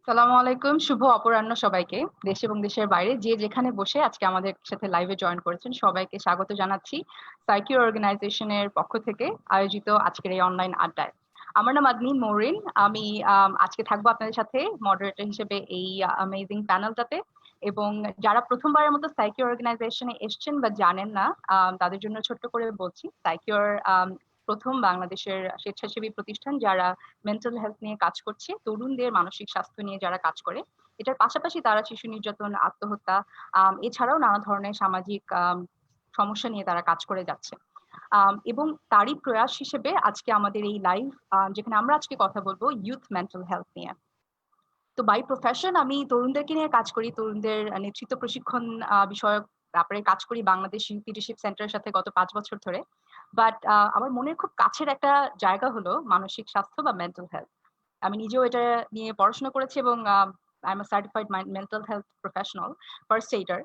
সালামু আলাইকুম, শুভ অপরাহ্ন সবাইকে। দেশ এবং দেশের বাইরে যে যেখানে বসে আজকে আমাদের সাথে লাইভে জয়েন করেছেন সবাইকে স্বাগত জানাচ্ছি সাইকিউ অর্গানাইজেশনের পক্ষ থেকে আয়োজিত আজকের এই অনলাইন আড্ডায়। আমার নাম আদনিন মরিন। আমি আজকে থাকবো আপনাদের সাথে মডারেটর হিসেবে এই অ্যামেজিং প্যানেলটাতে। এবং যারা প্রথমবারের মতো সাইকিউ অর্গানাইজেশনে এসছেন বা জানেন না, তাদের জন্য ছোট্ট করে বলছি, সাইকিউর প্রথম বাংলাদেশের স্বেচ্ছাসেবী প্রতিষ্ঠান যারা মেন্টাল হেলথ নিয়ে কাজ করছে, তরুণদের মানসিক স্বাস্থ্য নিয়ে যারা কাজ করে। এটার পাশাপাশি তারা শিশু নির্যাতন, আত্মহত্যা, এছাড়াও নানা ধরনের সামাজিক সমস্যা নিয়ে তারা কাজ করে যাচ্ছে। এবং তারই প্রয়াস হিসেবে আজকে আমাদের এই লাইভ, যেখানে আমরা আজকে কথা বলবো ইউথ মেন্টাল হেলথ নিয়ে। তো বাই প্রফেশন আমি তরুণদেরকে নিয়ে কাজ করি, তরুণদের নেতৃত্ব প্রশিক্ষণ বিষয়ক ব্যাপারে কাজ করি বাংলাদেশ ইউথ লিডারশিপ সেন্টারের সাথে গত 5 বছর ধরে। বাট আমার মনের খুব কাছের একটা জায়গা হলো মানসিক স্বাস্থ্য বা মেন্টাল হেলথ। আমি নিজেও এটা নিয়ে পড়াশোনা করেছি এবং I am a certified mental health professional, first Eder.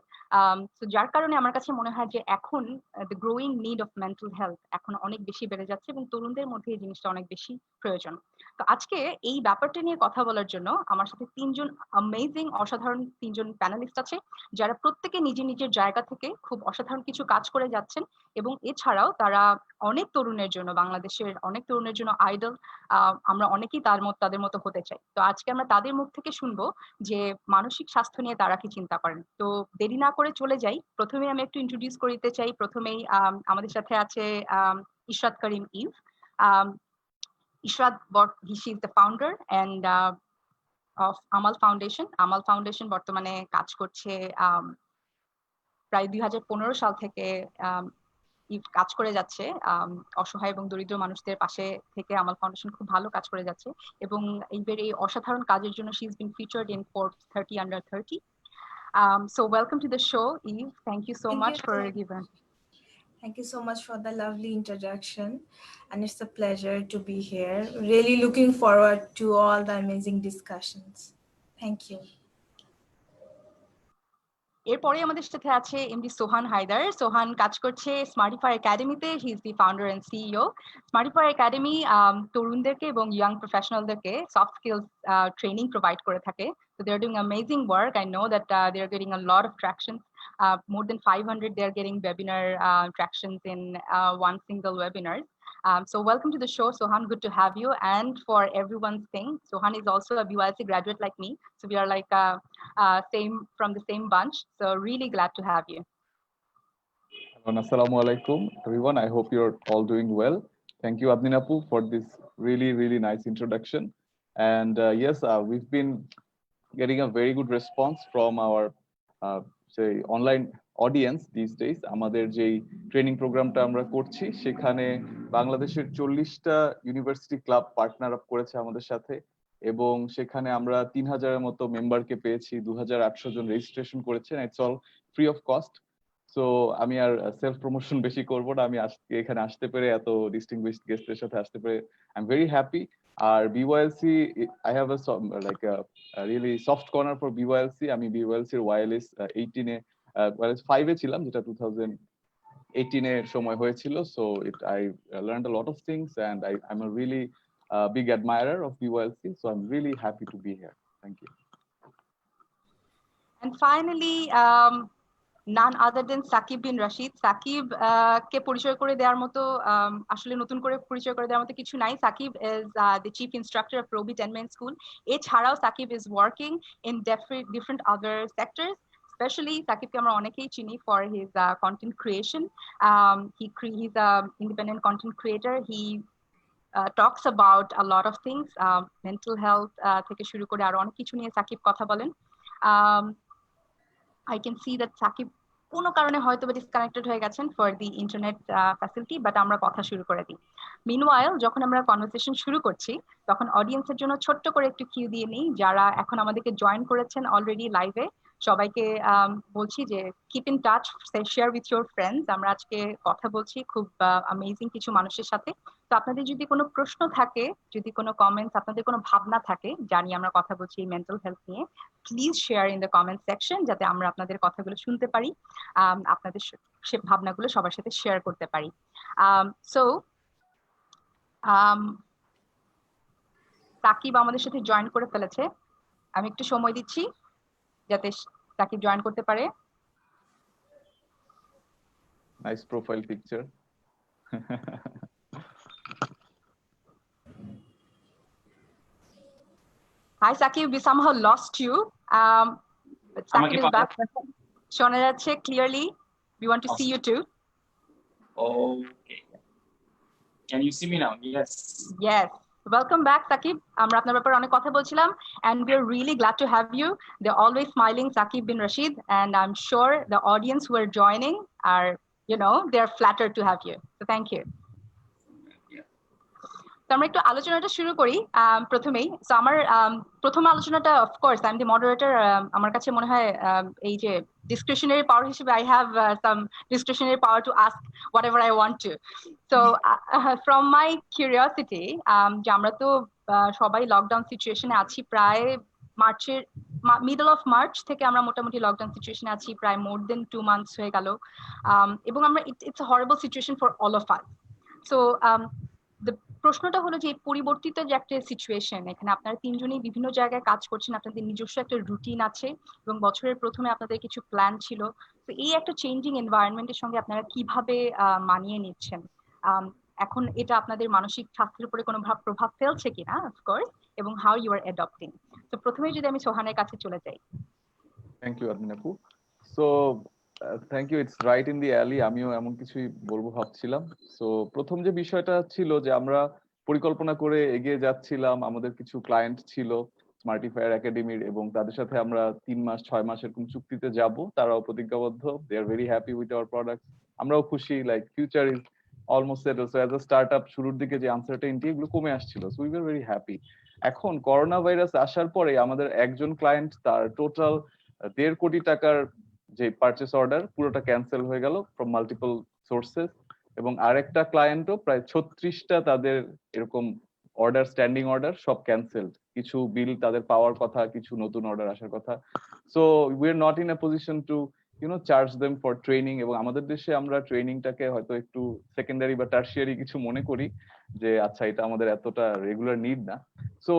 তো যার কারণে আমার কাছে মনে হয় যে এখন the growing need of mental health এখন অনেক বেশি বেড়ে যাচ্ছে এবং তরুণদের মধ্যে এই জিনিসটা অনেক বেশি প্রয়োজন। তো আজকে এই ব্যাপারটা নিয়ে কথা বলার জন্য আমার সাথে তিনজন অ্যামেজিং, অসাধারণ তিনজন প্যানেলিস্ট আছে, যারা প্রত্যেকে নিজের নিজের জায়গা থেকে খুব অসাধারণ কিছু কাজ করে যাচ্ছেন। এবং এছাড়াও তারা অনেক তরুণের জন্য, বাংলাদেশের অনেক তরুণের জন্য আইডল। আমরা অনেকেই তাদের মতো হতে চাই। তো আজকে আমরা তাদের মুখ থেকে শুনবো যে মানসিক স্বাস্থ্য নিয়ে তারা কি চিন্তা করেন। তো দেরি না করে চলে যাই। প্রথমে আমি একটু ইন্ট্রোডিউস করে দিতে চাই। প্রথমেই আমাদের সাথে আছে ইশরাত করিম eve. um, Ishrad she is the founder and of Amal Foundation. Amal Foundation বর্তমানে কাজ করছে প্রায় 2015 সাল থেকে কাজ করে যাচ্ছে অসহায় এবং দরিদ্র মানুষদের পাশে থেকে। আমাল ফাউন্ডেশন খুব ভালো কাজ করে যাচ্ছে এবং এইবার এই অসাধারণ কাজের জন্য she has been featured in Forbes 30 under 30. So welcome to the show, Eve. Thank you so Thank much you for so giving. Thank you so much for the lovely introduction, and it's a pleasure to be here. Really looking forward to all the amazing discussions. Thank you. এরপরে আমাদের সাথে আছে MD সোহান হায়দার। সোহান কাজ করছে Smartify একাডেমিতে। He is the founder and CEO. Smartify academy তরুণদেরকে এবং young প্রফেশনালদেরকে সফট স্কিলস ট্রেনিং প্রোভাইড করে থাকে। So they are doing amazing work. I know that they are getting a lot of traction. More than 500 they are getting webinar tractions in one single webinar. So welcome to the show, Sohan. Good to have you. And for everyone's thing, Sohan is also a BYLC graduate like me. So we are like same from the same bunch. So really glad to have you. Assalamu alaikum, everyone. I hope you're all doing well. Thank you, Adnin Apu, for this really nice introduction. And yes, we've been getting a very good response from our say online audience these days. আমাদের যেই training প্রোগ্রামটা আমরা করছি সেখানে বাংলাদেশের 40টা university club partner up করেছে আমাদের সাথে, এবং সেখানে আমরা 3000-এর মতো মেম্বারকে পেয়েছি। 2800 জন রেজিস্ট্রেশন করেছেন। It's all free of cost. So আমি আর সেলফ প্রমোশন বেশি করব না। আমি আজকে এখানে আসতে পেরে, এত ডিস্টিংগুইশড গেস্টের সাথে আসতে পেরে আই এম ভেরি হ্যাপি। আর BYLC, I have like really soft corner for BYLC. আমি বিওয়াইএলসি এর ওয়াইএলএস 18-এ ওয়াইএলএস 5-এ ছিলাম, যেটা 2018-এর সময় হয়েছিল। So I learned a lot of things and I am a really big admirer of BYLC, so I'm really happy to be here. Thank you. And finally, none other than Saqib bin Rashid. Saqib কে পরিচয় করে দেওয়ার মতো আসলে নতুন করে পরিচয় করে দেওয়ার মতো কিছু নাই। Saqib is the chief instructor of Robi 10-man school. এছাড়াও Saqib is working in different other sectors. Especially Saqibকে আমরা অনেকেই চিনি for his content creation. He's a independent content creator. He talks about a lot of things, mental health থেকে শুরু করে আরো অনেক কিছু নিয়ে Saqib কথা বলেন। I can see that Saqib কোনো কারণে হয়তো ডিসকানেক্টেড হয়ে গেছেন for the internet facility, but আমরা কথা শুরু করে দিই। মিনওয়াইল যখন আমরা কনভারসেশন শুরু করছি তখন অডিয়েন্সের জন্য ছোট্ট করে একটু কিউ দিয়ে নিই। যারা এখন আমাদেরকে জয়েন করেছেন অলরেডি লাইভে, সবাইকে বলছি যে keep in touch, share with your friends. আমরা আজকে কথা বলছি খুব অ্যামেজিং কিছু মানুষের সাথে। তো আপনাদের যদি কোনো প্রশ্ন থাকে, যদি কোনো কমেন্টস, আপনাদের কোনো ভাবনা থাকে, জানি আমরা কথা বলছি মেন্টাল হেলথ নিয়ে, please share in the comment section, যাতে আমরা আপনাদের কথাগুলো শুনতে পারি, আপনাদের সে ভাবনাগুলো সবার সাথে শেয়ার করতে পারি। সো সাকিব আমাদের সাথে জয়েন করে ফেলেছে। আমি একটু সময় দিচ্ছি যাতে সাকিব জয়েন করতে পারে। Nice profile picture. Hi Sakib, we somehow lost you. But আমাকে Sakib is back. শোনা যাচ্ছে clearly. We want to see you too. Okay. Can you see me now? Yes. Yes. Welcome back, Sakib. আমরা আপনার ব্যাপারে অনেক কথা বলছিলাম, and we're really glad to have you. They're always smiling, Sakib bin Rashid, and I'm sure the audience who are joining are, they're flattered to have you. So thank you. তো আমরা একটু আলোচনাটা শুরু করি প্রথমেই। তো আমার প্রথম আলোচনাটা, of course I am the moderator, আমার কাছে মনে হয় এই যে ডিসক্রিশনারি পাওয়ার হিসেবে I have some discretionary power to ask what ever I want to. So from my curiosity, যে আমরা তো সবাই লকডাউন সিচুয়েশনে আছি প্রায় মার্চের মিডল অফ মার্চ থেকে আমরা মোটামুটি লকডাউন সিচুয়েশনে আছি প্রায় মোর দেন 2 months হয়ে গেল, এবং আমরা it's a horrible situation for all of us. So প্রশ্নটা হলো যে পরিবর্তিত যে একটা সিচুয়েশন, এখানে আপনারা তিনজনই বিভিন্ন জায়গায় কাজ করছেন, আপনাদের নিজস্ব একটা রুটিন আছে এবং বছরের প্রথমে আপনাদের কিছু প্ল্যান ছিল। তো এই একটা চেঞ্জিং এনভায়রনমেন্টের সঙ্গে আপনারা কিভাবে মানিয়ে নিচ্ছেন? এখন এটা আপনাদের মানসিক স্বাস্থ্যের উপরে কোনো প্রভাব ফেলছে কিনা, অফকোর্স, এবং হাউ ইউ আর অ্যাডপ্টিং। তো প্রথমে যদি আমি সোহানের কাছে চলে যাই। থ্যাংক ইউ আদমিন আপু। So thank you, it's right in the alley, আমিও এমন কিছুই বলবো ভাবছিলাম। সো প্রথম যে বিষয়টা ছিল যে আমরা পরিকল্পনা করে এগিয়ে যাচ্ছিলাম, আমাদের কিছু ক্লায়েন্ট ছিল স্মার্টিফায়ার একাডেমির, এবং তাদের সাথে আমরা 3 মাস 6 মাস এরকম চুক্তিতে যাব, তারাও প্রতিজ্ঞাবদ্ধ, they are very happy with our product, আমরাও খুশি, like future is almost settle. So as a startup শুরুর দিকে যে আনসার্টেনিটি এগুলো কমে আসছিল, so we were very happy. এখন করোনা ভাইরাস আসার পরে আমাদের একজন ক্লায়েন্ট তার টোটাল 1.5 কোটি টাকার যে পারচেস অর্ডার পুরোটা ক্যান্সেল হয়ে গেল ফ্রম মাল্টিপল সোর্সেস, এবং আরেকটা ক্লায়েন্টও প্রায় 36টা তাদের এরকম অর্ডার, স্ট্যান্ডিং অর্ডার সব ক্যান্সেল, কিছু বিল তাদের পাওয়ার কথা, কিছু নতুন অর্ডার আসার কথা। So we are not in a position to charge them for training, এবং আমাদের দেশে আমরা ট্রেনিংটাকে হয়তো একটু সেকেন্ডারি বা টার্সিয়ারি কিছু মনে করি, যে আচ্ছা এটা আমাদের এতটা রেগুলার নিড না। So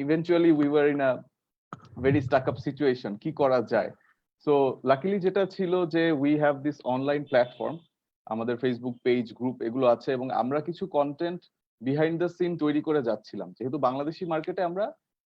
eventually we were in a very stuck up situation, কি করা যায়। সো লাকিলি যেটা ছিল যে we have this online platform, আমাদের ফেসবুক পেজ, গ্রুপ এগুলো আছে, এবং আমরা কিছু কন্টেন্ট বিহাইন্ড দ্য সিন তৈরি করে যাচ্ছিলাম, যেহেতু বাংলাদেশি মার্কেটে আমরা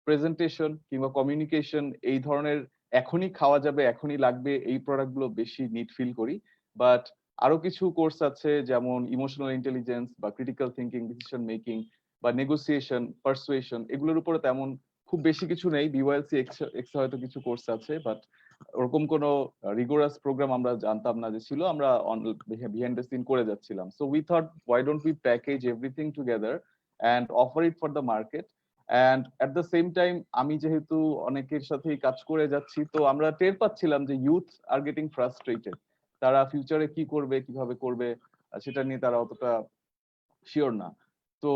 প্রেজেন্টেশন কিংবা কমিউনিকেশন এই ধরনের এখনই খাওয়া যাবে, এখনই লাগবে এই প্রোডাক্ট গুলো বেশি নিড ফিল করি। বাট আরো কিছু কোর্স আছে, যেমন ইমোশনাল ইন্টেলিজেন্স বা ক্রিটিক্যাল থিঙ্কিং, ডিসিশন মেকিং বা নেগোসিয়েশন, পারসুয়েশন, এগুলোর উপরে তেমন খুব বেশি কিছু নেই। বিওয়াইএলসি এক্স হয়তো কিছু কোর্স আছে, বাট ওরকম কোনো রিগোরাস প্রোগ্রাম আমরা জানতাম না যে ছিল, আমরা বিহাইন্ড দ্য সিন করে যাচ্ছিলাম। So we thought why don't we package everything together and offer it for the market. And at the same time আমি যেহেতু অনেকের সাথেই কাজ করে যাচ্ছি, তো আমরা টের পাচ্ছিলাম যে ইউথ আর গেটিং ফ্রাস্ট্রেটেড, তারা ফিউচারে কি করবে, কিভাবে করবে সেটা নিয়ে তারা অতটা শিওর না। তো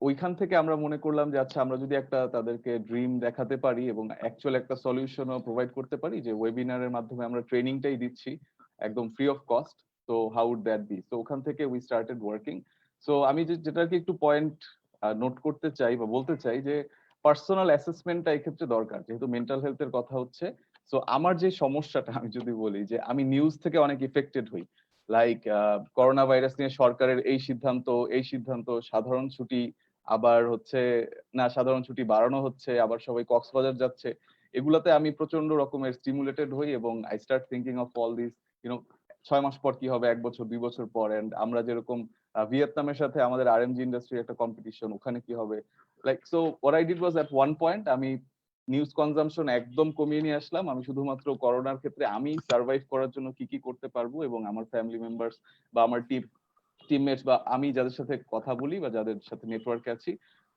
ওইখান থেকে আমরা মনে করলাম যে আচ্ছা, আমরা যদি একটা তাদেরকে ড্রিম দেখাতে পারি এবং অ্যাকচুয়াল একটা সলিউশনও প্রোভাইড করতে পারি, যে ওয়েবিনারের মাধ্যমে আমরা ট্রেনিংটাই দিচ্ছি একদম ফ্রি অফ কস্ট, তো হাউ উড দ্যাট বি। তো ওখান থেকে উই স্টার্টেড ওয়ার্কিং। সো আমি যেটাকে একটু পয়েন্ট নোট করতে চাই বা বলতে চাই, যে পার্সোনাল অ্যাসেসমেন্টটা এই ক্ষেত্রে দরকার, যেহেতু মেন্টাল হেলথের কথা হচ্ছে। সো আমার যে সমস্যাটা, আমি যদি বলি যে আমি নিউজ থেকে অনেক ইফেক্টেড হই, লাইক করোনা ভাইরাস নিয়ে সরকারের এই সিদ্ধান্ত, সাধারণ ছুটি, আবার হচ্ছে না সাধারণ ছুটি বাড়ানো হচ্ছে, আবার সবাই কক্সবাজার যাচ্ছে, এগুলাতে আমি প্রচন্ড রকমের স্টিমুলেটেড হই, এবং I start thinking of all this, 6 মাস পর কি হবে, 1 বছর 2 বছর পর, এন্ড আমরা যেরকম ভিয়েতনামের সাথে আমাদের আরএমজি ইন্ডাস্ট্রি একটা কম্পিটিশন, ওখানে কি হবে, like. So what I did was at one point আমি নিউজ কনজাম্পশন একদম কমিয়ে নিয়ে আসলাম। আমি শুধুমাত্র করোনার ক্ষেত্রে আমি সার্ভাইভ করার জন্য কি কি করতে পারবো, এবং আমার ফ্যামিলি মেম্বার্স বা আমার টিমমেটস বা আমি যাদের সাথে কথা বলি বা যাদের সাথে নেটওয়ার্কে আছি,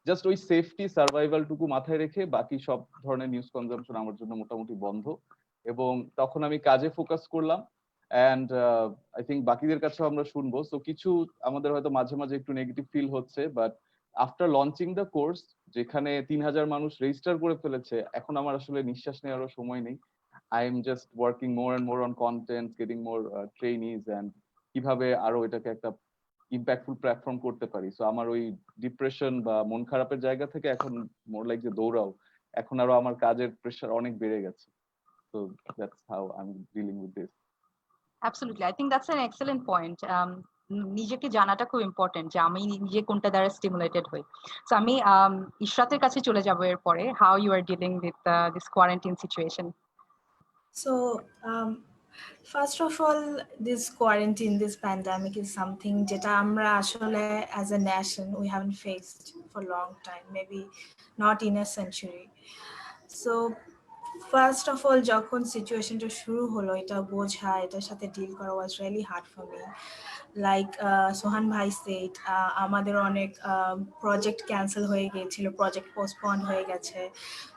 জাস্ট ওই সেফটি সার্ভাইভাল টুকু মাথায় রেখে বাকি সব ধরনের নিউজ কনজাম্পশন আমার জন্য মোটামুটি বন্ধ, এবং তখন আমি কাজে ফোকাস করলাম। অ্যান্ড আই থিঙ্ক বাকিদের কাছেও আমরা শুনবো। সো কিছু আমাদের হয়তো মাঝে মাঝে একটু নেগেটিভ ফিল হচ্ছে, but after launching the course, যেখানে 3000 মানুষ রেজিস্টার করে ফেলেছে, এখন আমার আসলে নিঃশ্বাস নেওয়ারও সময় নেই। I am just working more and more on content, getting more trainees, and কিভাবে আরো এটাকে একটা ইম্প্যাক্টফুল প্ল্যাটফর্ম করতে পারি। সো আমার ওই ডিপ্রেশন বা মন খারাপের জায়গা থেকে এখন মোর লাইক যে দৌড়াও, এখন আরো আমার কাজের প্রেশার অনেক বেড়ে গেছে। So that's how I'm dealing with this. Absolutely. I think that's an excellent point. নিজেকে জানাটা খুব ইম্পর্টেন্ট যে আমি নিজে কোনটা দ্বারা স্টিমুলেটেড হই। সো আমি ইশরাতের কাছে চলে যাব এরপরে, how you are dealing with this quarantine situation. So, first of all, this quarantine, this pandemic is something that আমরা আসলে as a nation we haven't faced for a long time, maybe not in a century. So, first of all, যখন সিচুয়েশনটা শুরু হলো, এটা বোঝা, এটার সাথে ডিল করা was really hard for me. Like সোহান ভাই said, আমাদের অনেক প্রজেক্ট ক্যান্সেল হয়ে গিয়েছিল, প্রজেক্ট পোস্টপন্ড হয়ে গেছে,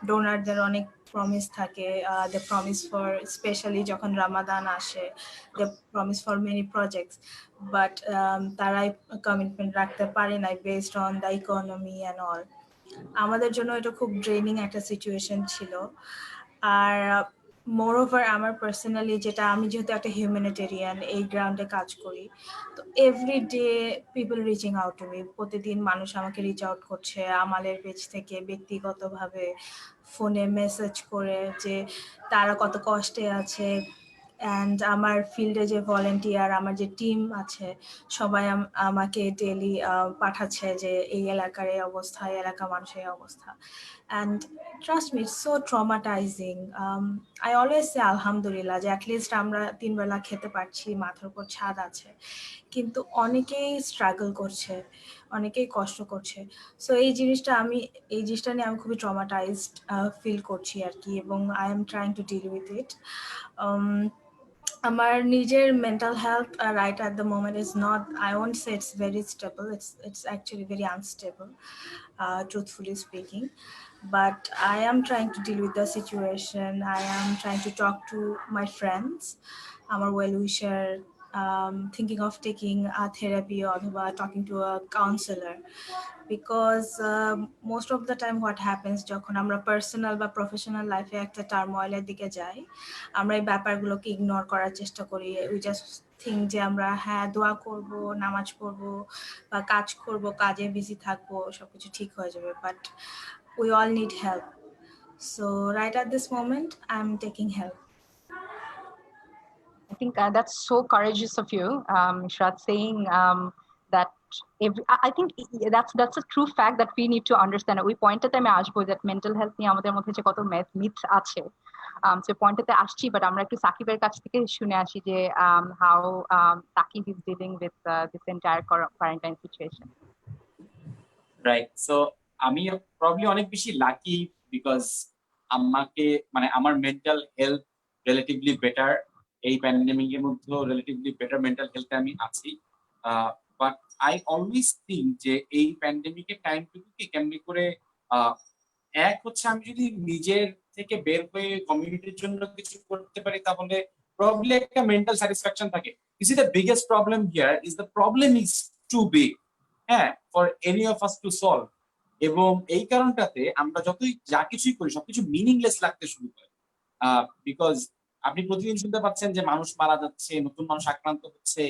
ডোনারদের অনেক প্রমিস থাকে, দে প্রমিস ফর স্পেশালি যখন রামাদান আসে, they promise for many projects, but তারাই কমিটমেন্ট রাখতে পারে নাই based on the economy and all. আমাদের জন্য এটা খুব ড্রেনিং একটা সিচুয়েশন ছিল। আর মোরওভার আমার পার্সোনালি যেটা, আমি যেহেতু একটা হিউম্যানিটেরিয়ান, এই গ্রাউন্ডে কাজ করি, তো every day people reaching out to me, প্রতিদিন মানুষ আমাকে রিচ আউট করছে আমাদের পেজ থেকে, ব্যক্তিগতভাবে ফোনে মেসেজ করে যে তারা কত কষ্টে আছে। অ্যান্ড আমার ফিল্ডে যে ভলেন্টিয়ার, আমার যে টিম আছে, সবাই আমাকে ডেলি পাঠাচ্ছে যে এই এলাকার এই অবস্থা, এই এলাকার মানুষের এই অবস্থা। And trust me, it's so traumatizing. I always say alhamdulillah যে অ্যাটলিস্ট আমরা 3 বেলা খেতে পারছি, মাথার উপর ছাদ আছে, কিন্তু অনেকেই স্ট্রাগল করছে, অনেকেই কষ্ট করছে। সো এই জিনিসটা নিয়ে আমি খুবই ট্রমাটাইজড ফিল করছি আর কি, এবং I am trying to deal with it. আমার নিজের mental health right at the moment is not, I won't say it's very stable, it's actually very unstable, truthfully speaking. But I am trying to deal with the situation. I am trying to talk to my friends, our well-wisher, thinking of taking a therapy or talking to a counselor, because most of the time what happens যখন আমরা personal বা professional লাইফে একটা টার্ময়েলের দিকে যাই, আমরা এই ব্যাপারগুলোকে ইগনোর করার চেষ্টা করি। উই জাস্ট থিঙ্ক যে আমরা হ্যাঁ দোয়া করব, নামাজ পড়বো বা কাজ করব, কাজে বিজি থাকবো, সবকিছু ঠিক হয়ে যাবে। But we all need help. So right at this moment, I'm taking help. I think that's so courageous of you, Ishrat, saying that I think that's a true fact that we need to understand. We pointed time আসবো that mental health নিয়ে আমাদের মধ্যে যে কত myth আছে, সে পয়েন্টটাতে আসছি, but আমরা একটু সাকিবের কাছ থেকে শুনে আসি যে how Saqib is dealing with this entire quarantine situation. Right, so আমি প্রবলি অনেক বেশি লাকি বিকজ আমাকে মানে আমার মেন্টাল হেলথ রিলেটিভলি বেটার, এই প্যান্ডেমিকের মধ্যে রিলেটিভলি বেটার মেন্টাল হেলথে আমি আছি। বাট আই অলওয়েজ থিঙ্ক যে এই প্যান্ডেমিকের টাইমটুকুকে কেমনি করে এক হচ্ছে আমি যদি নিজের থেকে বের হয়ে কমিউনিটির জন্য কিছু করতে পারি, তাহলে প্রবলি একটা মেন্টাল স্যাটিসফ্যাকশন থাকে। You see the biggest problem here is the problem is too big, হ্যাঁ, for any of us to solve. এবং এই কারণটাতে আমরা যতই যা কিছুই করি সবকিছু মিনিংলেস লাগতে শুরু করে, বিকজ আপনি প্রতিদিন শুনতে পাচ্ছেন যে মানুষ মারা যাচ্ছে, নতুন মানুষ আক্রান্ত হচ্ছে,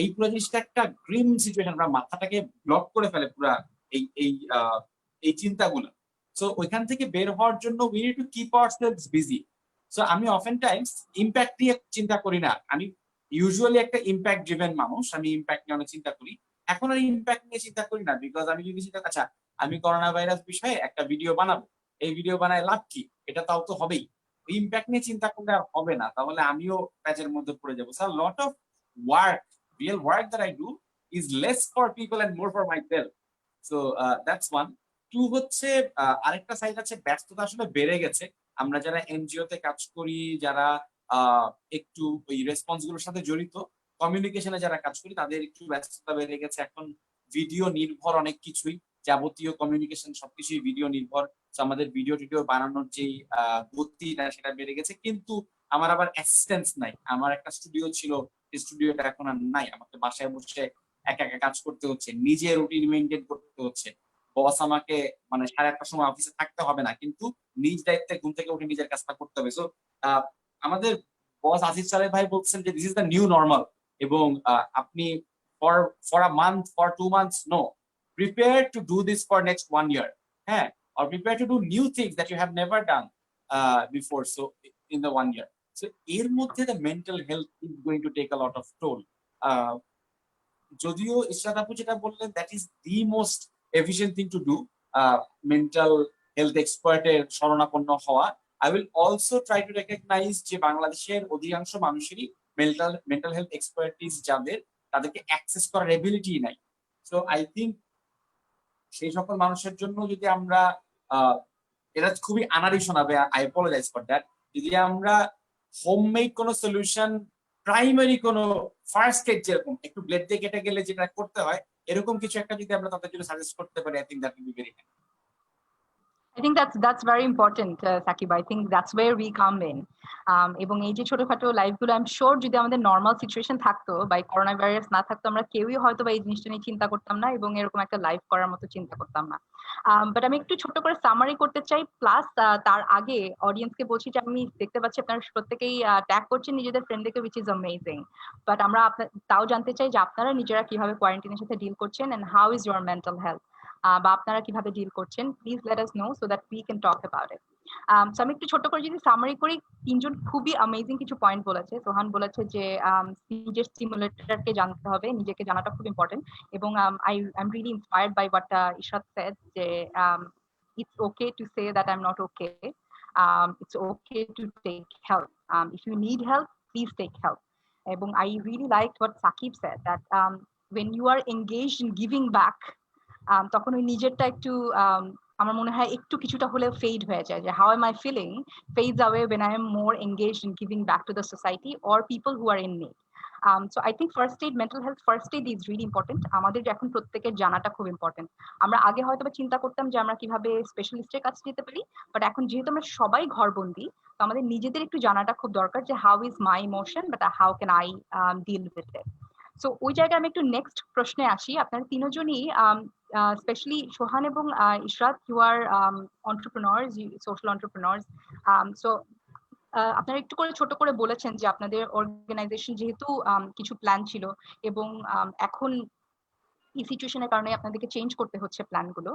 এই পুরো জিনিসটা একটা গ্রিম সিচুয়েশন, আমরা মাথাটাকে ব্লক করে ফেলে পুরা এই এই এই চিন্তাগুলো। সো ওইখান থেকে বের হওয়ার জন্য we need to keep ourselves busy. So আমি অফেন টাইমস ইম্প্যাক্ট নিয়ে চিন্তা করি না, আমি ইউজুয়ালি একটা ইম্প্যাক্ট ড্রিভেন মানুষ, আমি ইম্প্যাক্ট নিয়ে অনেক চিন্তা করি। এখন আর ইম্প্যাক্ট নিয়ে চিন্তা করি না, বিকজ আমি যদি চিন্তা, আচ্ছা আমি করোনা ভাইরাস বিষয়ে একটা ভিডিও বানাবো, এই ভিডিও বানায় লাভ কি, এটা তাও তো হবেই, ইম্প্যাক্ট নিয়ে চিন্তা করলে আর হবে না, তাহলে আমিও প্যাচের মধ্যে পড়ে যাবো। So lot of work, real work that I do is less for people and more for myself. So that's one. Two হচ্ছে আরেকটা সাইড আছে, ব্যস্ততা আসলে বেড়ে গেছে। আমরা যারা এনজিও তে কাজ করি, যারা একটু ওই রেসপন্স গুলোর সাথে জড়িত, কমিউনিকেশনে যারা কাজ করি, তাদের একটু ব্যস্ততা বেড়ে গেছে। এখন ভিডিও নির্ভর অনেক কিছুই, যাবতীয় কমিউনিকেশন সবকিছুই ভিডিও নির্ভর। আমাদের ভিডিও টিডিও বানানোর যেই গতিটা সেটা বেড়ে গেছে, কিন্তু আমার আবার অ্যাসিস্ট্যান্স নাই। আমার একটা স্টুডিও ছিল, স্টুডিওটা এখন আর নাই, আমাকে বাসায় বসে একা একা কাজ করতে হচ্ছে, নিজের রুটিন মেনটেন করতে হচ্ছে। বস আমাকে মানে 8:30টার সময় অফিসে থাকতে হবে না, কিন্তু নিজ দায়িত্বে ঘুম থেকে উঠে নিজের কাজটা করতে হবে। সো আমাদের বস আজিজ সালেহ ভাই বলছেন যে this is the new normal, এবং আপনি for a month, for 2 months, no, prepare to do this for next 1 year. হ্যাঁ, or prepare to do new things that you have never done before, so in the 1 year. So এর মধ্যে the mental health is going to take a lot of toll. যদিও ইশরাত আপু যেটা বললেন, that is the most efficient thing to do, mental health এক্সপার্টের শরণাপন্ন হওয়া। I will also try to recognize যে বাংলাদেশের অধিকাংশ মানুষেরই mental health expertise যাদের, তাদেরকে অ্যাক্সেস করার এবিলিটি নাই। সো আই থিঙ্ক সেই সকল মানুষের জন্য যদি আমরা এটা খুবই আনাড়ি শোনাবে, আই অ্যাপোলোজাইজ ফর দ্যাট, যদি আমরা হোমমেড কোনো সলিউশন, প্রাইমারি কোনো ফার্স্ট এড, যেরকম একটু ব্লেড দিয়ে কেটে গেলে যেটা করতে হয়, এরকম কিছু একটা যদি আমরা তাদের জন্য সাজেস্ট করতে পারি, I think that will be very helpful. I think that's very important, Sakib. I think that's where we come in. এবং এই যে ছোটখাটো লাইফগুলো, আই এম শিওর যদি আমাদের নর্মাল সিচুয়েশন থাকতো বা করোনা ভাইরাস না থাকতো, আমরা কেউই হয়তো বা এই জিনিসটা নিয়ে চিন্তা করতাম না এবং এরকম একটা লাইফ করার মতো চিন্তা করতাম না। বাট আমি একটু ছোট করে সামারি করতে চাই, প্লাস তার আগে অডিয়েন্সকে বলছি যে আমি দেখতে পাচ্ছি আপনারা প্রত্যেকেই ট্যাগ করছেন নিজেদের ফ্রেন্ডদেরকে, উইচ ইজ অ্যামেজিং। বাট আমরা তাও জানতে চাই যে আপনারা নিজেরা কিভাবে কোয়ারেন্টাইনের সাথে ডিল করছেন, and how is your mental health, বা আপনারা কিভাবে ডিল করছেন। Please let us know so that we can talk about it. So আমি একটু ছোট করে যদি সামারি করি, তিনজন খুবই অ্যামেজিং কিছু পয়েন্ট বলেছে। সোহান বলেছে যে নিজের স্টিমুলেটরকে জানতে হবে, নিজেকে জানাটা খুব ইম্পর্টেন্ট। এবং I am really inspired by what Ishrat said, যে it's okay to say that I'm not okay. It's okay to take help. If you need help, please take help. এবং I really liked what Sakib said, that when you are engaged in giving back, তখন ওই নিজেরটা একটু আমার মনে হয় একটু কিছুটা হলেও ফেড হয়ে যায়, যে how am I feeling fades away when I am more engaged in giving back to the society or people who are in need. So I think first aid, mental health first aid is really important. আমাদের এখন প্রত্যেকের জানাটা খুব important. আমরা আগে হয়তো চিন্তা করতাম যে আমরা কিভাবে স্পেশালিস্টের কাছে যেতে পারি, বাট এখন যেহেতু আমরা সবাই ঘরবন্দি, তো আমাদের নিজেদের একটু জানাটা খুব দরকার যে how is my emotion, but how can I deal with it. So ওই জায়গায় আমি একটু নেক্সট প্রশ্নে আসি। আপনারা তিনজনই স্পেশালি সোহান এবং Ishrat, you are entrepreneurs, social entrepreneurs. So আপনারা একটু করে ছোট করে বলেছেন যে আপনাদের অর্গানাইজেশন যেহেতু কিছু প্ল্যান ছিল এবং এখন এই সিচুয়েশনের কারণে আপনাদেরকে চেঞ্জ করতে হচ্ছে প্ল্যানগুলো,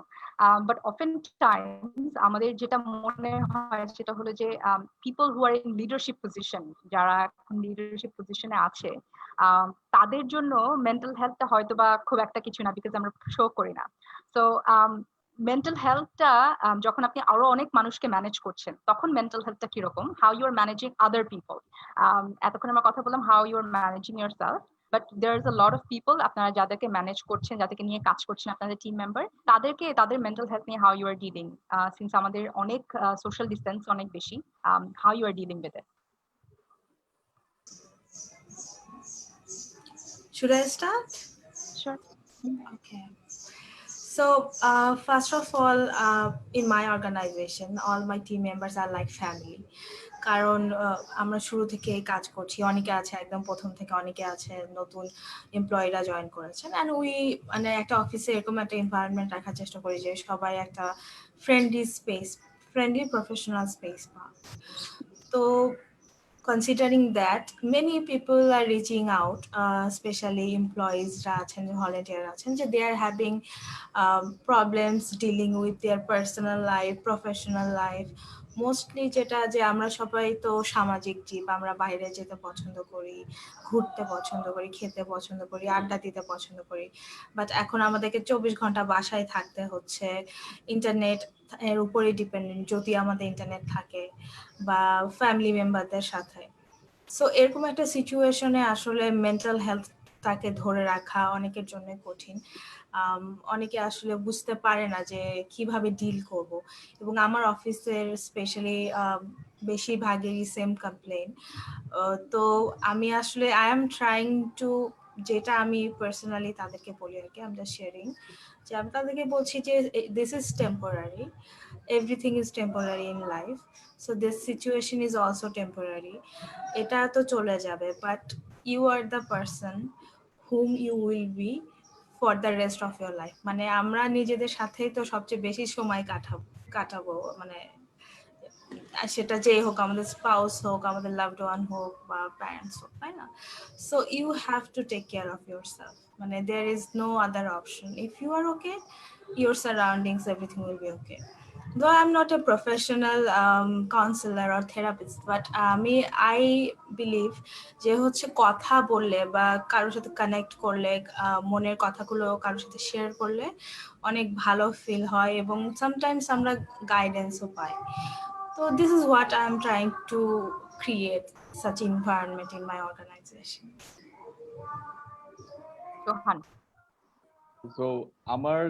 বাট অফেন টাইমস আমাদের যেটা মনে হয় সেটা হলো যে people who are in leadership position, যারা এখন লিডারশিপ পজিশনে আছে, তাদের জন্য মেন্টাল হেলথটা হয়তো বা খুব একটা কিছু না, বিকজ আমরা শো করি না। সো মেন্টাল হেলথটা যখন আপনি আরো অনেক মানুষকে ম্যানেজ করছেন, তখন মেন্টাল হেলথটা কিরকম, how you are managing other people. এতক্ষণ আমরা কথা বললাম how you are managing your but there is a lot of people, আপনারা যাদেরকে ম্যানেজ করছেন, যাদেরকে নিয়ে কাজ করছেন, আপনাদের টিম মেম্বার, তাদেরকে তাদের মেন্টাল হেলথ নিয়ে how you are dealing, since আমাদের অনেক সোশ্যাল ডিস্টেন্স অনেক বেশি, how you are dealing with it. Should I start? Sure. Okay. So first of all, in my organization, all my team members are like family. কারণ আমরা শুরু থেকে কাজ করছি, অনেকে আছে একদম প্রথম থেকে, অনেকে আছে নতুন এমপ্লয়িরা জয়েন করেছেন, অ্যান্ড উই মানে একটা অফিসে এরকম একটা এনভায়রনমেন্ট রাখার চেষ্টা করি যে সবাই একটা friendly space, friendly professional space পায়। তো considering that many people are reaching out, especially employees volunteer they are having problems dealing with their personal life, professional life. Mostly যেটা যে আমরা সবাই তো সামাজিক জীব, আমরা বাইরে যেতে পছন্দ করি, ঘুরতে পছন্দ করি, খেতে পছন্দ করি, আড্ডা দিতে পছন্দ করি, বাট এখন আমাদেরকে 24 ঘন্টা বাসায় থাকতে হচ্ছে, ইন্টারনেট এর উপরে ডিপেন্ডেন্ট যদি আমাদের ইন্টারনেট থাকে, বা ফ্যামিলি মেম্বারদের সাথে। সো এরকম একটা সিচুয়েশনে আসলে মেন্টাল হেলথটাকে ধরে রাখা অনেকের জন্য কঠিন। অনেকে আসলে বুঝতে পারে না যে কিভাবে ডিল করব, এবং আমার অফিসের স্পেশালি বেশিরভাগেরই সেম কমপ্লেন। তো আমি আসলে আই এম ট্রাইং টু, যেটা আমি পার্সোনালি তাদেরকে বলি আর কি, আই এম জাস্ট শেয়ারিং, যে আমি তাদেরকে বলছি যে this is temporary, everything is temporary in life, so this situation is also temporary, এটা তো চলে যাবে, but you are the person whom you will be for the rest of your life. মানে আমরা নিজেদের সাথেই তো সবচেয়ে বেশি সময় কাটাবো, মানে সেটা যেই হোক, আমাদের স্পাউস হোক, আমাদের লাভড ওয়ান হোক, বা প্যারেন্টস হোক, তাই না? So you have to take care of yourself, মানে there is no other option. If you are okay, your surroundings, everything will be okay. Though I'm not a professional counselor or therapist, but I believe যে হচ্ছে কথা বললে বা কারোর সাথে connect করলে মনের কথাগুলো কারোর সাথে শেয়ার করলে অনেক ভালো ফিল হয় এবং সামটাইমস আমরা গাইডেন্সও পাই। So this is what I'm trying to create such environment in my organization. Rohan, so আমার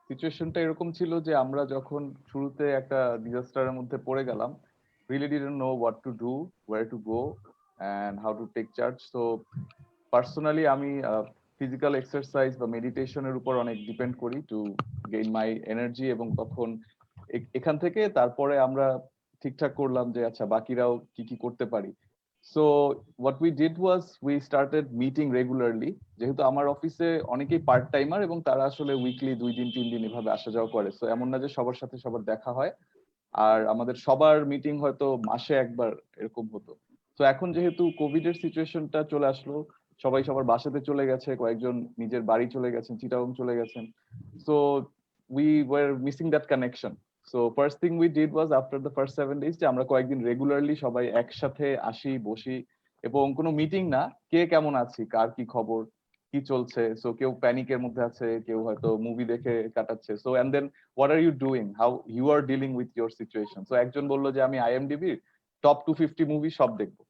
সিচুয়েশনটা এরকম ছিল যে আমরা যখন শুরুতে একটা ডিজাস্টারের মধ্যে পড়ে গেলাম, really didn't know what to do, where to go and how to take charge. So personally আমি ফিজিক্যাল এক্সারসাইজ বা মেডিটেশনের উপর অনেক ডিপেন্ড করি টু গেইন মাই এনার্জি, এবং তখন এখান থেকে তারপরে আমরা ঠিকঠাক করলাম যে আচ্ছা বাকিরাও কি কি করতে পারি। So what we did was we started meeting regularly. যেহেতু আমার অফিসে অনেকেই পার্ট টাইমার এবং তারা আসলে উইকলি 2 দিন 3 দিন এভাবে আসা যাওয়া করে, সো এমন না যে সবার সাথে সবার দেখা হয়, আর আমাদের সবার মিটিং হয়তো মাসে একবার এরকম হতো। তো এখন যেহেতু কোভিড এর সিচুয়েশনটা চলে আসলো, সবাই সবার বাসাতে চলে গেছে, কয়েকজন নিজের বাড়ি চলে গেছেন, চিটাগং চলে গেছেন, so we war missing that connection. So first thing we did was after the first 7 days যে আমরা কয়েকদিন রেগুলারলি সবাই একসাথে আসি, বসি, এবং কোনো মিটিং না, কে কেমন আছি, কার কি খবর, কি চলছে। সো কেউ প্যানিকের মধ্যে আছে, কেউ হয়তো মুভি দেখে কাটাচ্ছে। So and then what are you doing, how you are dealing with your situation. So একজন বললো যে আমি IMDb টপ 250 মুভি সব দেখবো,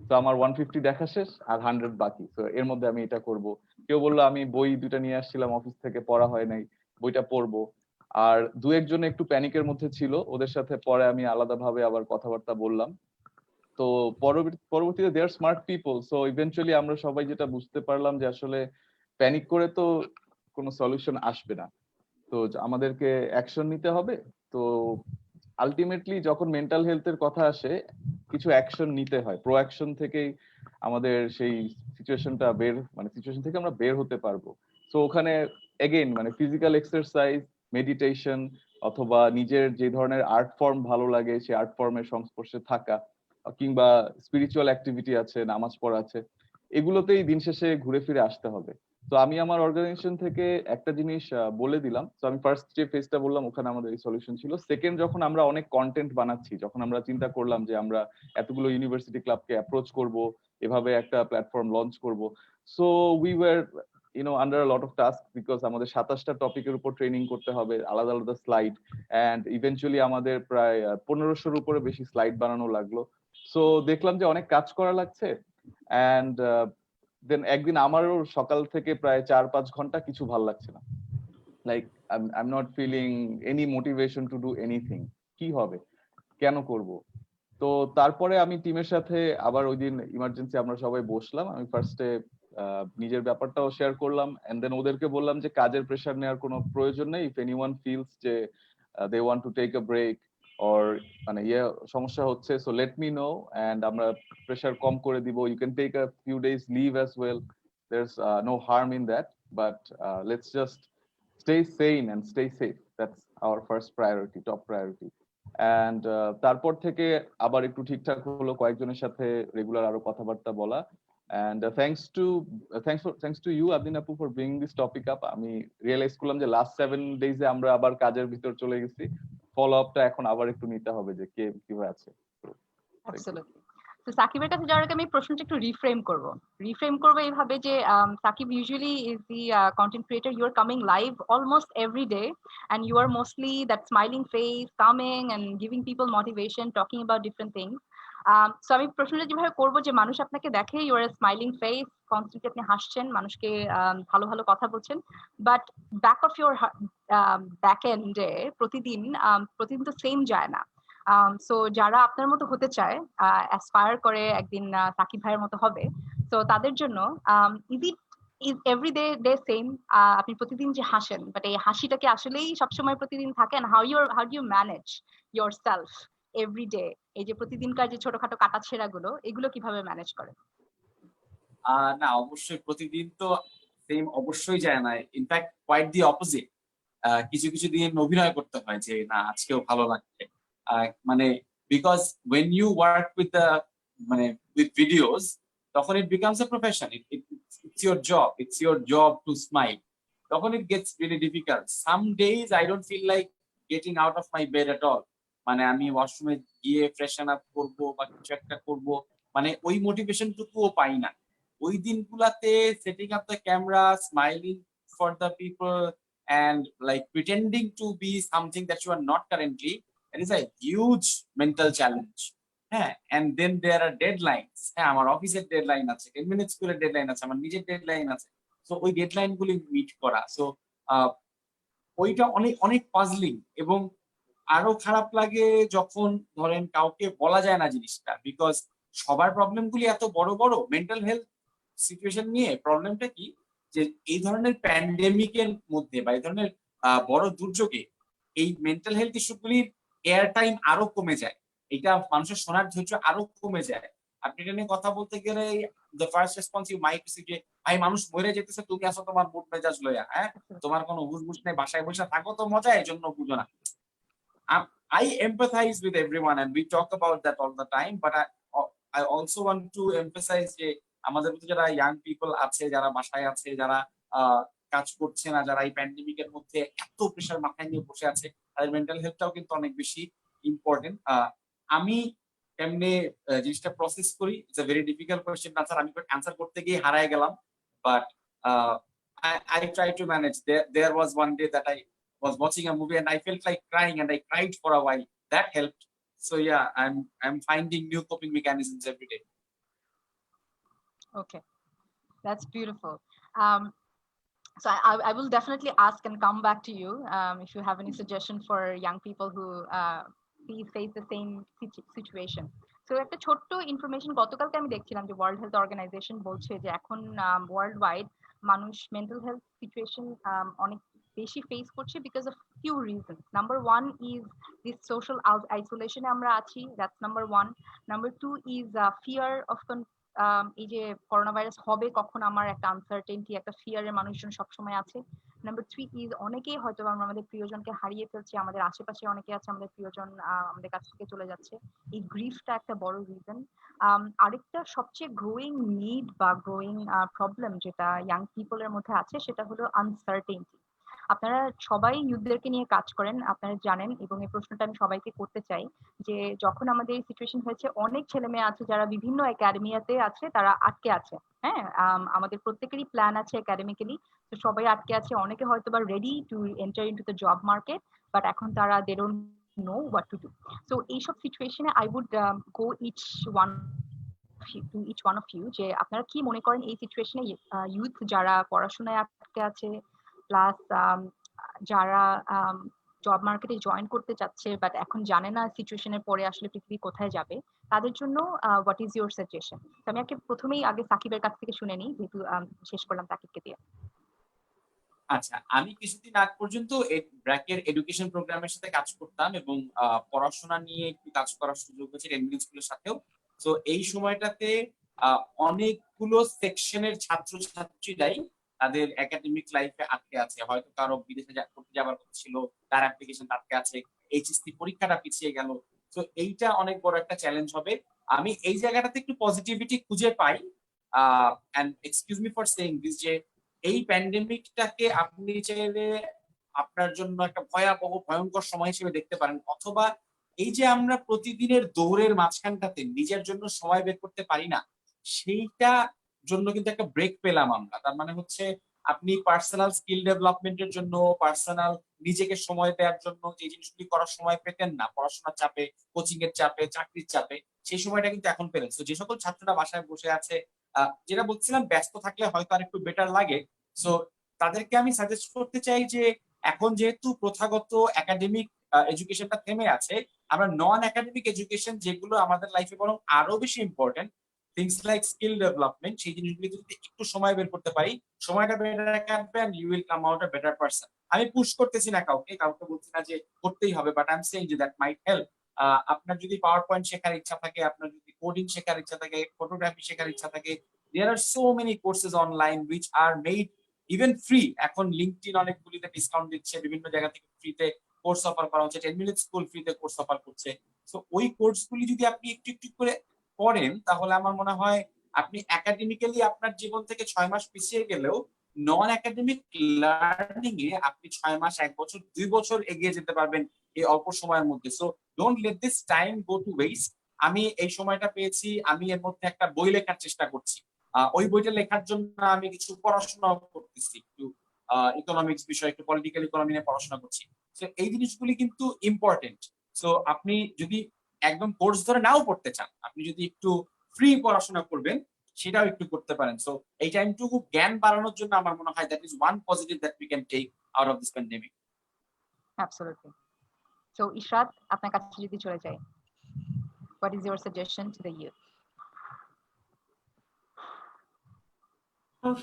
তো আমার 150 দেখা শেষ আর 100 বাকি, তো এর মধ্যে আমি এটা করব। কেউ বললো আমি বই 2টা নিয়ে আসছিলাম অফিস থেকে, পড়া হয় নাই, বইটা পড়বো। আর দু একজন একটু প্যানিকের মধ্যে ছিল, ওদের সাথে পরে আমি আলাদাভাবে আবার কথাবার্তা বললাম। তো পরবর্তীতে দে আর স্মার্ট পিপল, সো ইভেন্চুয়ালি আমরা সবাই যেটা বুঝতে পারলাম যে আসলে প্যানিক করে তো কোনো সলিউশন আসবে না, তো আমাদেরকে অ্যাকশন নিতে হবে। তো আলটিমেটলি যখন মেন্টাল হেলথের কথা আসে, কিছু অ্যাকশন নিতে হয়, প্রো অ্যাকশন থেকেই আমাদের সেই সিচুয়েশনটা সিচুয়েশন থেকে আমরা বের হতে পারবো। তো ওখানে এগেইন ফিজিক্যাল এক্সারসাইজ, মেডিটেশন, অথবা নিজের যে ধরনের আর্ট ফর্ম ভালো লাগে সেই আর্ট ফর্মের সংস্পর্শে থাকা, কিংবা স্পিরিচুয়াল অ্যাক্টিভিটি আছে, নামাজ পড়া আছে, এগুলোতেই দিন শেষে ঘুরে ফিরে আসতে হবে। তো আমি আমার অর্গানাইজেশন থেকে একটা জিনিস বলে দিলাম। তো আমি ফার্স্ট যে ফেজটা বললাম ওখানে আমাদের এই সলিউশন ছিল। সেকেন্ড, যখন আমরা অনেক কন্টেন্ট বানাচ্ছি, যখন আমরা চিন্তা করলাম যে আমরা এতগুলো ইউনিভার্সিটি ক্লাবকে অ্যাপ্রোচ করব, এভাবে একটা প্ল্যাটফর্ম লঞ্চ করব, so we were under a lot of task, because আমাদের 27টা টপিকের উপর ট্রেনিং করতে হবে, আলাদা আলাদা স্লাইড, অ্যান্ড ইভেন্চুয়ালি আমাদের প্রায় 1500-র উপরে বেশি স্লাইড বানানো লাগলো। সো দেখলাম যে অনেক কাজ করা লাগছে, অ্যান্ড দেন একদিন আমারও সকাল থেকে প্রায় 4-5 ঘন্টা কিছু ভাল লাগছে না, like I am not feeling any motivation to do anything. কি হবে, কেন করব? তো তারপরে আমি টিমের সাথে আবার ওই দিন ইমার্জেন্সি আমরা সবাই বসলাম। আমি ফার্স্টে নিজের ব্যাপারটাও শেয়ার করলাম, এন্ড দেন ওদেরকে বললাম যে কাজের প্রেশার নেওয়ার কোনো প্রয়োজন নেই। ইফ এনিওয়ান ফিলস যে they want to take a break or সমস্যা হচ্ছে, so let me know, and আমরা প্রেশার কম করে দিব। You can take a few days leave as well, there's no harm in that, but let's just stay sane and stay safe. That's our first priority, top priority. And তারপর থেকে আবার একটু ঠিকঠাক হলো, কয়েকজনের সাথে রেগুলার আরো কথাবার্তা বলা। And thanks to you Adnin Apu for bringing this topic up. আমি রিয়েলাইজ করলাম যে লাস্ট 7 days এ আমরা আবার কাজের ভিতর চলে গেছি। ফলো আপটা এখন আবার একটু নিতে হবে যে কে কিভাবে আছে। অ্যাবসলিউটলি। তো সাকিবের কাছে যাওয়ার আগে আমি প্রশ্নটা একটু রিফ্রেম করবো এইভাবে যে Sakib usually is the content creator, you are coming live almost every day and you are mostly that smiling face, coming and giving people motivation, talking about different things. So আমি প্রশ্নটা যেভাবে করবো যে মানুষ আপনাকে দেখে you are a smiling face, constantly আপনি হাসছেন, মানুষকে ভালো ভালো কথা বলছেন, but back of your back এন্ডে প্রতিদিন তো সেম যায় না। সো যারা আপনার মতো হতে চায়, অ্যাসপায়ার করে একদিন সাকিব ভাইয়ের মতো হবে, তো তাদের জন্য ইজ এভরি ডে সেম? আপনি প্রতিদিন যে হাসেন, বাট এই হাসিটা কি আসলেই সবসময় প্রতিদিন থাকেন? How do you manage your yourself every? Day যে প্রতিদিনকার যে ছোটখাটো কাটাছেঁড়া গুলো, এগুলো কিভাবে ম্যানেজ করেন? না, অবশ্যই প্রতিদিন তো সেম অবশ্যই যায় না। In fact quite the opposite. কিছু কিছু দিন অভিনয় করতে হয় যে না আজকেও ভালো লাগছে, মানে because when you work with videos, তখন it becomes a profession, it's your job to smile. তখন it gets really difficult. Some days I don't feel like getting out of my bed at all. মানে আমি ওয়াশরুমে গিয়ে ফ্রেশন up করবো বা কিছু একটা করবো, মানে ওই মোটিভেশন টুকুও পাই না। ওই দিনগুলাতে setting up the camera, smiling for the people and like pretending to be something that you are not currently, it is a huge mental challenge. হ্যাঁ, and then there are deadlines. হ্যাঁ, আমার অফিসের deadline আছে, 10 minute স্কুলের deadline আছে, আমার নিজের deadline আছে। সো ওই ডেডলাইন গুলি মিট করা, সো ওইটা অনেক অনেক পাজলিং। এবং আরো খারাপ লাগে যখন ধরেন কাউকে বলা যায় না জিনিসটা, বিকজ সবার প্রবলেম গুলি এত বড় বড়। মেন্টাল হেলথ সিচুয়েশন নিয়ে প্রবলেমটা কি, যে এই ধরনের প্যান্ডেমিকের মধ্যে বা এই ধরনের বড় দুর্যোগে এই মেন্টাল হেলথ ইস্যুগুলির এয়ার টাইম আরো কমে যায়, এটা মানুষের শোনার ধৈর্য আরো কমে যায়। আপনি এটা নিয়ে কথা বলতে গেলে the first response you might say যে ভাই মানুষ মরে যেতেছে, তুমি আসো তোমার মুড মেজাজ লইয়া, হ্যাঁ তোমার কোনো হুশ নেই, বাসায় বসে থাকো তো মজা, এই জন্য বুঝো না। I empathize with everyone and we talk about that all the time, but I also want to emphasize যে আমাদের মধ্যে যারা ইয়াং পিপল আছে, যারা বাসায় আছে, যারা কাজ করছে না, যারা এই প্যান্ডেমিকের মধ্যে এত প্রেশার মাথায় নিয়ে বসে আছে, তাদের মেন্টাল হেলথটাও কিন্তু অনেক বেশি ইম্পর্টেন্ট। আমি এমনি জিনিসটা প্রসেস করি, it's a very difficult question answer. আমি অ্যান্সার করতে গিয়ে হারায় গেলাম, but I try to manage. There was one day that I was watching a movie and I felt like crying and I cried for a while. That helped. So yeah, I'm finding new coping mechanisms every day. Okay, that's beautiful. So I will definitely ask and come back to you if you have any suggestion for young people who face the same situation. So একটা ছোট্ট information গতকালকে আমি দেখছিলাম যে world health organisation বলছে যে এখন worldwide মানুষ মেন্টাল হেলথ সিচুয়েশন অনেক বেশি ফেস করছে because of few reasons. Number one is this social আইসোলেশনে আমরা আছি, that's number one. Number two is fear of এই যে করোনা ভাইরাস হবে কখন, আমার একটা আনসার্টেনটি, একটা ফিয়ারের মানুষজন সবসময় আছে। নাম্বার থ্রি ইজ অনেকেই হয়তো আমরা আমাদের প্রিয়জনকে হারিয়ে ফেলছি, আমাদের আশেপাশে অনেকে আছে আমাদের প্রিয়জন আমাদের কাছ থেকে চলে যাচ্ছে, এই গ্রিফটা একটা বড় রিজন। আরেকটা সবচেয়ে গ্রোয়িং নিড বা গ্রোয়িং প্রবলেম যেটা ইয়াং পিপলের মধ্যে আছে সেটা হলো আনসার্টেনটি। আপনারা সবাই ইউথদেরকে নিয়ে কাজ করেন, আপনারা জানেন, এবং এই প্রশ্নটা আমি সবাইকে করতে চাই যে যখন আমাদের এই সিচুয়েশন হয়েছে অনেক ছেলে মেয়ে আছে যারা বিভিন্ন একাডেমিয়াতে আছে, তারা আটকে আছে। হ্যাঁ, আমাদের প্রত্যেকেরই প্ল্যান আছে একাডেমিক্যালি, তো সবাই আটকে আছে। অনেকে হয়তো বা ready to enter into the job market, but এখন তারা they don't know what to do. So এইসব সিচুয়েশনে I would go each one of you যে আপনারা কি মনে করেন এই সিচুয়েশনে ইউথ যারা পড়াশোনায় আটকে আছে, প্লাস যারা জব মার্কেটে জয়েন করতে চাচ্ছে বাট এখন জানে না সিচুয়েশনের পরে আসলে পৃথিবী কোথায় যাবে, তাদের জন্য হোয়াট ইজ ইউর সাজেশন? তো আমি প্রথমেই আগে সাকিবের কাছ থেকে শুনে নিই, যেহেতু শেষ করলাম তাকিবকে দিয়ে। আচ্ছা, আমি কিছুদিন আগ পর্যন্ত ব্র্যাকের এডুকেশন প্রোগ্রামের সাথে কাজ করতাম এবং পড়াশোনা নিয়ে একটু কাজ করার সুযোগ হয়েছে রেমিডিয়েন্ট স্কুলের সাথেও। তো এই সময়টাতে অনেকগুলো সেকশনের ছাত্রছাত্রীরাই তাদের একাডেমিক লাইফে আটকে আছে। হয়তো কারো বিদেশে করতে যাবার কথা ছিল, তার অ্যাপ্লিকেশন আটকে আছে, এইচএসসি পরীক্ষাটা পিছিয়ে গেল। তো এইটা অনেক বড় একটা চ্যালেঞ্জ হবে। আমি এই জায়গাটাতে একটু পজিটিভিটি খুঁজে পাই। And excuse me for saying this, যে এই প্যান্ডেমিকটাকে আপনি চাইলে আপনার জন্য একটা ভয়াবহ ভয়ঙ্কর সময় হিসেবে দেখতে পারেন, অথবা এই যে আমরা প্রতিদিনের দৌড়ের মাঝখানটাতে নিজের জন্য সময় বের করতে পারি না, সেইটা জন্য কিন্তু একটা ব্রেক পেলাম আমরা। তার মানে হচ্ছে আপনি পার্সোনাল স্কিল ডেভেলপমেন্টের জন্য, পার্সোনাল নিজেকে সময় দেওয়ার জন্য যে জিনিসগুলি করার সময় পেতেন না পড়াশোনার চাপে, কোচিং এর চাপে, চাকরির চাপে, সেই সময়টা কিন্তু এখন পেলেন। তো যে সকল ছাত্ররা বাসায় বসে আছে, যেটা বলছিলাম ব্যস্ত থাকলে হয়তো আর একটু বেটার লাগে, সো তাদেরকে আমি সাজেস্ট করতে চাই যে এখন যেহেতু প্রথাগত একাডেমিক এডুকেশনটা থেমে আছে, আমরা নন একাডেমিক এডুকেশন যেগুলো আমাদের লাইফে বরং আরো বেশি important, things like skill development, সেই জিনিসগুলি যদি একটু সময় বের করতে পারি, সময়টা বেটার কাটবে and you will come out a better person. আমি পুশ করতেছি না কাউকে বলছি না যে করতেই হবে, বাট আই এম সেইং যে দ্যাট মাইট হেল্প। আপনার যদি পাওয়ার পয়েন্ট শেখার ইচ্ছা থাকে, আপনার যদি কোডিং শেখার ইচ্ছা থাকে, ফটোগ্রাফি শেখার ইচ্ছা থাকে, there are so many courses online which are made even free. এখন লিঙ্কডইন অনেকগুলিতে ডিসকাউন্ট দিচ্ছে, বিভিন্ন জায়গা থেকে ফ্রিতে কোর্স অফার করা হচ্ছে, 10 মিনিট স্কুল ফ্রিতে কোর্স অফার করছে। সো ওই কোর্সগুলি যদি আপনি একটু একটু করে করেন, তাহলে আমার মনে হয় আপনি একাডেমিক্যালি আপনার জীবন থেকে 6 মাস পিছিয়ে গেলেও নন একাডেমিক লার্নিং এ আপনি 6 মাস, 1 বছর, 2 বছর এগিয়ে যেতে পারবেন এই অল্প সময়ের মধ্যে। So don't let this time go to West. আমি এই সময়টা পেয়েছি, আমি এর মধ্যে একটা বই লেখার চেষ্টা করছি। ওই বইটা লেখার জন্য আমি কিছু পড়াশোনা করতেছি, একটু ইকোনমিক্স বিষয়, একটু পলিটিক্যাল ইকোনমি নিয়ে পড়াশোনা করছি। সো এই জিনিসগুলি কিন্তু ইম্পর্টেন্ট। সো আপনি যদি একদম কোর্স ধরে নাও পড়তে চান, আপনি যদি একটু ফ্রি পড়াশোনা করবেন সেটাও একটু করতে পারেন। সো এই টাইমটুকু জ্ঞান বাড়ানোর জন্য আমার মনে হয় that is one positive that we can take out of this pandemic. Absolutely. So Ishrat, আপনার কাছে যদি চলে যাই, what is your suggestion to the youth?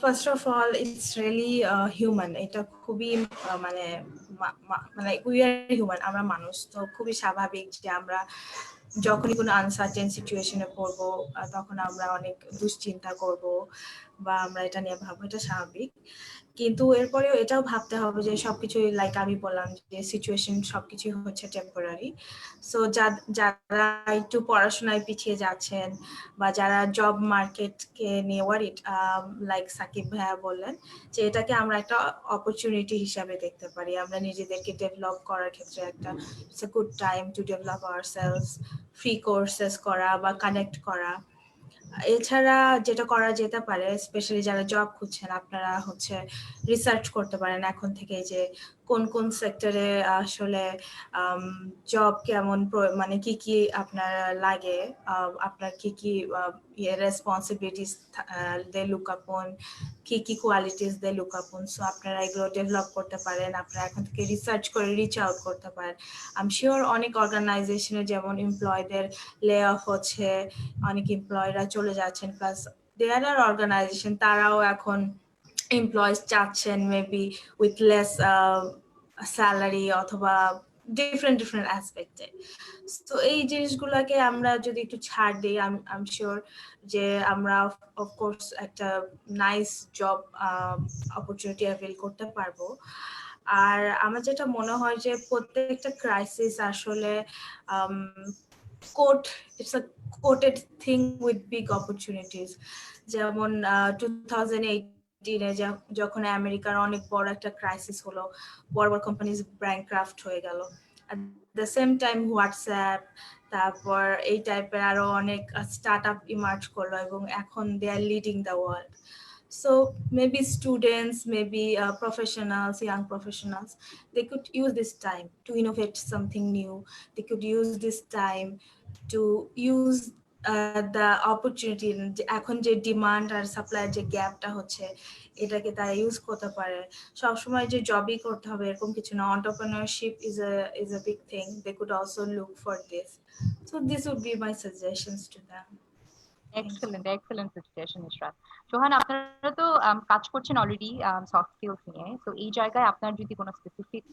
First of all, it's really human. এটা খুবই মানে মানে we are human. আমরা মানুষ, তো খুবই স্বাভাবিক যে আমরা যখনই কোনো আনসার্টেন সিচুয়েশনে পড়বো তখন আমরা অনেক দুশ্চিন্তা করব বা আমরা এটা নিয়ে ভাববো, এটা স্বাভাবিক। কিন্তু এরপরেও এটাও ভাবতে হবে যে সবকিছু, লাইক আমি বললাম যে সিচুয়েশন সবকিছু হচ্ছে টেম্পোরারি। সো যারা একটু পড়াশোনায় পিছিয়ে যাচ্ছেন বা যারা জব মার্কেটকে নিয়ে ওয়ারিড, লাইক সাকিব ভাইয়া বললেন যে এটাকে আমরা একটা অপরচুনিটি হিসাবে দেখতে পারি। আমরা নিজেদেরকে ডেভেলপ করার ক্ষেত্রে একটা it's a good time to develop ourselves, free courses করা বা কানেক্ট করা। এছাড়া যেটা করা যেতে পারে, স্পেশালি যারা জব খুঁজছেন, আপনারা হচ্ছে রিসার্চ করতে পারেন এখন থেকে যে কোন কোন সেক্টরে আসলে জব কেমন, মানে কি কি আপনার লাগে, আপনার কি কি রেসপন্সিবিলিটিস দে লুক আপন, কি কি qualities they look upon. So আপনারা এগুলো ডেভেলপ করতে পারেন, আপনারা এখন থেকে রিসার্চ করে রিচ আউট করতে পারেন। আই এম শিওর অনেক অর্গানাইজেশনে যেমন এমপ্লয়ীদের লে অফ হচ্ছে, অনেক এমপ্লয়িরা চলে যাচ্ছেন, প্লাস দেয়ার আর অর্গানাইজেশন তারাও এখন এমপ্লয়িজ চাচ্ছেন মেবি উইথ লেস স্যালারি অথবা ডিফারেন্ট অ্যাসপেক্টে। তো এই জিনিসগুলোকে আমরা যদি একটু ছাড় দিই, আই এম শিওর যে আমরা অফকোর্স একটা নাইস জব অপরচুনিটি অ্যাভেল করতে পারবো। আর আমার যেটা মনে হয় যে প্রত্যেকটা ক্রাইসিস আসলে it's a coated thing with big opportunities. যেমন 2018 এ যখন আমেরিকার অনেক বড় একটা ক্রাইসিস হলো, বড় বড় কোম্পানিজ ব্যাংক্রাফট হয়ে গেল। at the same time WhatsApp, তারপর এই টাইপের আরো অনেক স্টার্টআপ ইমার্জ করলো এবং এখন they are leading the world. So maybe students, maybe professionals, young professionals, they could use this time to innovate something new. They could use this time to use the opportunity. এখন যে demand আর supply যে গ্যাপটা হচ্ছে, এটাকে তারা use করতে পারে। সবসময় যে জবই করতে হবে এরকম কিছু না, entrepreneurship is a big thing. They could also look for this. So this would be my suggestions to them. Excellent suggestion Ishrat. Sohan, আপনারা তো কাজ করছেন অলরেডি সফট স্কিলস নিয়ে, তো এই জায়গায় আপনার যদি কোনো স্পেসিফিক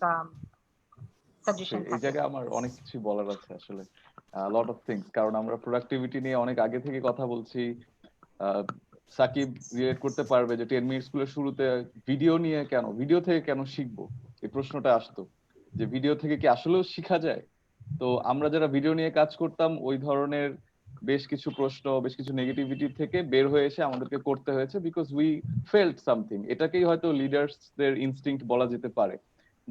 সাজেশন এই থাকে? জায়গায় আমার অনেক কিছু বলার আছে আসলে, লট অফ থিংস, কারণ আমরা প্রোডাক্টিভিটি নিয়ে অনেক আগে থেকে কথা বলছি। সাকিব রিলেট করতে পারবে যে 10 মিনিট স্কুলের শুরুতে ভিডিও থেকে কেন শিখবো, এই প্রশ্নটা আসতো যে ভিডিও থেকে কি আসলেও শিখা যায়। তো আমরা যারা ভিডিও নিয়ে কাজ করতাম ওই ধরনের বেশ কিছু প্রশ্ন, বেশ কিছু নেগেটিভিটি থেকে বের হয়ে এসে আমাদেরকে করতে হয়েছে, বিকজ উই ফেল্ট সামথিং। এটাকেই হয়তো লিডার্সদের ইনস্টিংক্ট বলা যেতে পারে,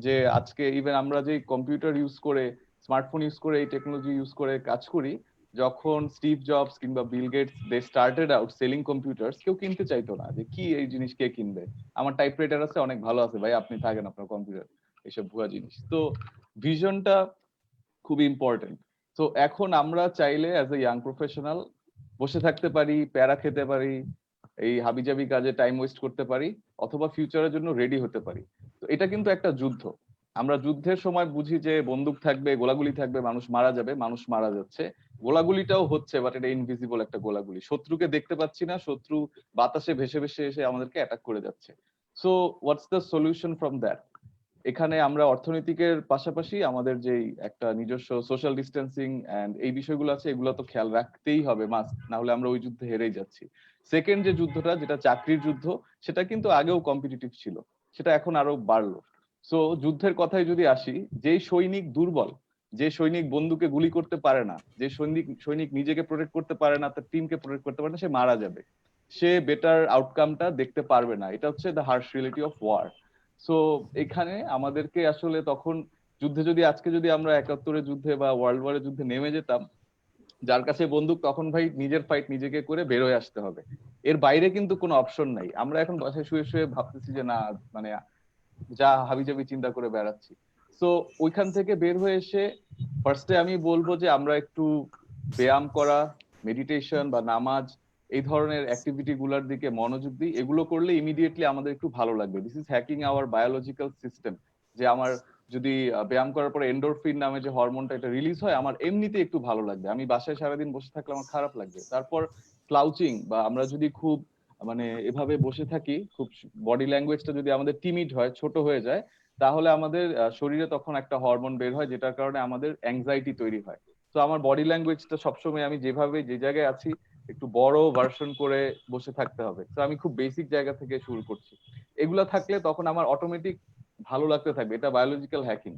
যে আজকে ইভেন আমরা যে কম্পিউটার ইউজ করে, স্মার্টফোন ইউজ করে, এই টেকনোলজি ইউজ করে কাজ করি, যখন স্টিভ জবস কিংবা Bill Gates they started out selling computers, কেউ কিনতে চাইতো না, যে কি এই জিনিস কে কিনবে, আমার টাইপরাইটার আছে অনেক ভালো আছে ভাই, আপনি থাকেন আপনার কম্পিউটার, এইসব ভুয়া জিনিস। তো ভিশনটা খুবই ইম্পর্টেন্ট। তো এখন আমরা চাইলে অ্যাজ এ ইয়াং প্রফেশনাল বসে থাকতে পারি, প্যারা খেতে পারি, এই হাবিজাবি কাজে টাইম ওয়েস্ট করতে পারি, অথবা ফিউচারের জন্য রেডি হতে পারি। তো এটা কিন্তু একটা যুদ্ধ। আমরা যুদ্ধের সময় বুঝি যে বন্দুক থাকবে, গোলাগুলি থাকবে, মানুষ মারা যাবে, মানুষ মারা যাচ্ছে, গোলাগুলিটাও হচ্ছে, বাট এটা ইনভিজিবল একটা গোলাগুলি, শত্রুকে দেখতে পাচ্ছি না, শত্রু বাতাসে ভেসে ভেসে এসে আমাদেরকে অ্যাটাক করে যাচ্ছে। So what's the solution from that? এখানে আমরা অর্থনৈতিকের পাশাপাশি আমাদের যেই একটা নিজস্ব সোশ্যাল ডিস্টেন্সিং এন্ড এই বিষয়গুলো আছে, এগুলো তো খেয়াল রাখতেই হবে মাস্ট, না হলে আমরা ওই যুদ্ধে হেরেই যাচ্ছি। সেকেন্ড যে যুদ্ধটা, যেটা চাকরির যুদ্ধ, সেটা কিন্তু আগেও কম্পিটিটিভ ছিল, সেটা এখন আরো বাড়লো। সো যুদ্ধের কথায় যদি আসি, যেই সৈনিক দুর্বল, যে সৈনিক বন্দুকে গুলি করতে পারে না, যে সৈনিক নিজেকে প্রোটেক্ট করতে পারে না, তার টিমকে প্রোটেক্ট করতে পারে না, সে মারা যাবে। সে বেটার আউটকামটা দেখতে পারবে না। এটা হচ্ছে the harsh reality of war. So এখানে আমাদেরকে আসলে তখন যুদ্ধে যদি আজকে যদি আমরা ৭১-এর যুদ্ধে বা ওয়ার্ল্ড ওয়ারের যুদ্ধে নেমে যেতাম, যার কাছে বন্দুক তখন ভাই নিজের ফাইট নিজেকে করে বের হয়ে আসতে হবে, এর বাইরে কিন্তু কোনো অপশন নাই। আমরা এখন বাসায় শুয়ে শুয়ে ভাবতেছি যে না, মানে যা হাবিজাবি চিন্তা করে বেড়াচ্ছি। সো ওইখান থেকে বের হয়ে এসে ফার্স্টে আমি বলবো যে আমরা একটু ব্যায়াম করা, মেডিটেশন বা নামাজ, এই ধরনের অ্যাক্টিভিটি গুলার দিকে মনোযোগ দিই। এগুলো করলে ইমিডিয়েটলি আমাদের একটু ভালো লাগবে। This is hacking our biological system, যে আমার যদি ব্যায়াম করার পরে এন্ডোরফিন নামে যে হরমোনটা এটা রিলিজ হয়, আমার এমনিতে একটু ভালো লাগবে। আমি বাসায় সারাদিন বসে থাকলে আমার খারাপ লাগবে। তারপর স্লাউচিং, বা আমরা যদি খুব মানে এভাবে বসে থাকি, খুব বডি ল্যাঙ্গুয়েজটা যদি আমাদের টিমিড হয়, ছোট হয়ে যায়, তাহলে আমাদের শরীরে তখন একটা হরমোন বের হয় যেটার কারণে আমাদের অ্যাংজাইটি তৈরি হয়। তো আমার বডি ল্যাঙ্গুয়েজটা সবসময় আমি যেভাবে যে জায়গায় আছি একটু বড় ভার্সন করে বসে থাকতে হবে। তো আমি খুব বেসিক জায়গা থেকে শুরু করছি। এগুলা থাকলে তখন আমার অটোমেটিক ভালো লাগতে থাকবে। এটা বায়োলজিক্যাল হ্যাকিং।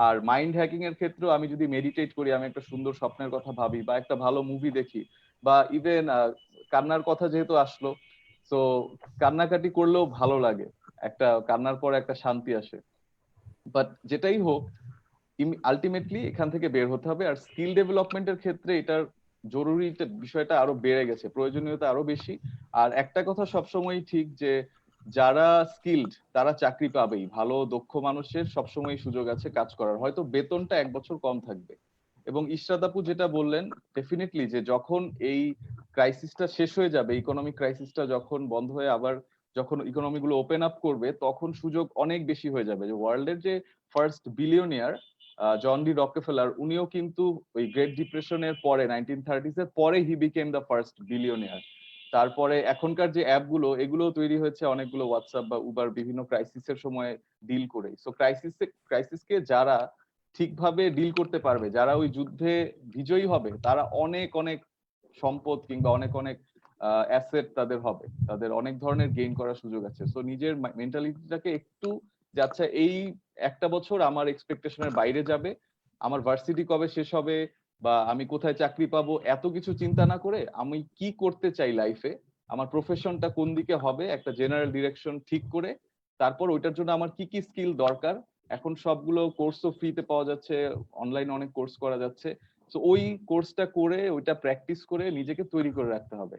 আর মাইন্ড হ্যাকিং এর ক্ষেত্রেও আমি যদি মেডিটেট করি, আমি একটা সুন্দর স্বপ্নের কথা ভাবি বা একটা ভালো মুভি দেখি, বা ইভেন কান্নার কথা যেহেতু আসলো, তো কান্নাকাটি করলেও ভালো লাগে, একটা কান্নার পর একটা শান্তি আসে। বাট যেটাই হোক, আলটিমেটলি এখান থেকে বের হতে হবে। আর স্কিল ডেভেলপমেন্টের ক্ষেত্রে এটার জরুরি বিষয়টা আরো বেড়ে গেছে, প্রয়োজনীয়তা আরো বেশি। আর একটা কথা সবসময় ঠিক, যে যারা স্কিলড তারা চাকরি পাবেই। ভালো দক্ষ মানুষের সবসময় সুযোগ আছে কাজ করার, হয়তো বেতনটা ১ বছর কম থাকবে। এবং ইশরাত আপু যেটা বললেন, ডেফিনেটলি যে যখন এই ক্রাইসিসটা শেষ হয়ে যাবে, ইকোনমিক ক্রাইসিসটা যখন বন্ধ হয়ে আবার যখন ইকোনমি গুলো ওপেন আপ করবে, তখন সুযোগ অনেক বেশি হয়ে যাবে। যে ওয়ার্ল্ডের যে ফার্স্ট বিলিয়নিয়ার জন ডি রকেফেলার, উনিও কিন্তু ওই গ্রেট ডিপ্রেশনের পরে 1930s এর পরে he became the first billionaire. তারপরে এখনকার যে অ্যাপ গুলো, এগুলো তৈরি হয়েছে অনেকগুলো হোয়াটসঅ্যাপ বা উবার বিভিন্ন ক্রাইসিসের সময় ডিল করে। সো ক্রাইসিসকে যারা ঠিকভাবে ডিল করতে পারবে, যারা ওই যুদ্ধে বিজয়ী হবে, তারা অনেক অনেক সম্পদ কিংবা অনেক অনেক অ্যাসেট তাদের হবে, তাদের অনেক ধরনের গেইন করার সুযোগ আছে। সো নিজের মেন্টালিটিটাকে একটু, যে আচ্ছা এই একটা বছর আমার এক্সপেকটেশনের বাইরে যাবে, আমার ভার্সিটি কবে শেষ হবে বা আমি কোথায় চাকরি পাবো, এত কিছু চিন্তা না করে আমি কি করতে চাই লাইফে, আমার প্রফেশনটা কোন দিকে হবে, একটা জেনারেল ডিরেকশন ঠিক করে তারপর ওইটার জন্য আমার কি কি স্কিল দরকার। এখন সবগুলো কোর্সও ফ্রিতে পাওয়া যাচ্ছে, অনলাইনে অনেক কোর্স করা যাচ্ছে। তো ওই কোর্সটা করে ওইটা প্র্যাকটিস করে নিজেকে তৈরি করে রাখতে হবে।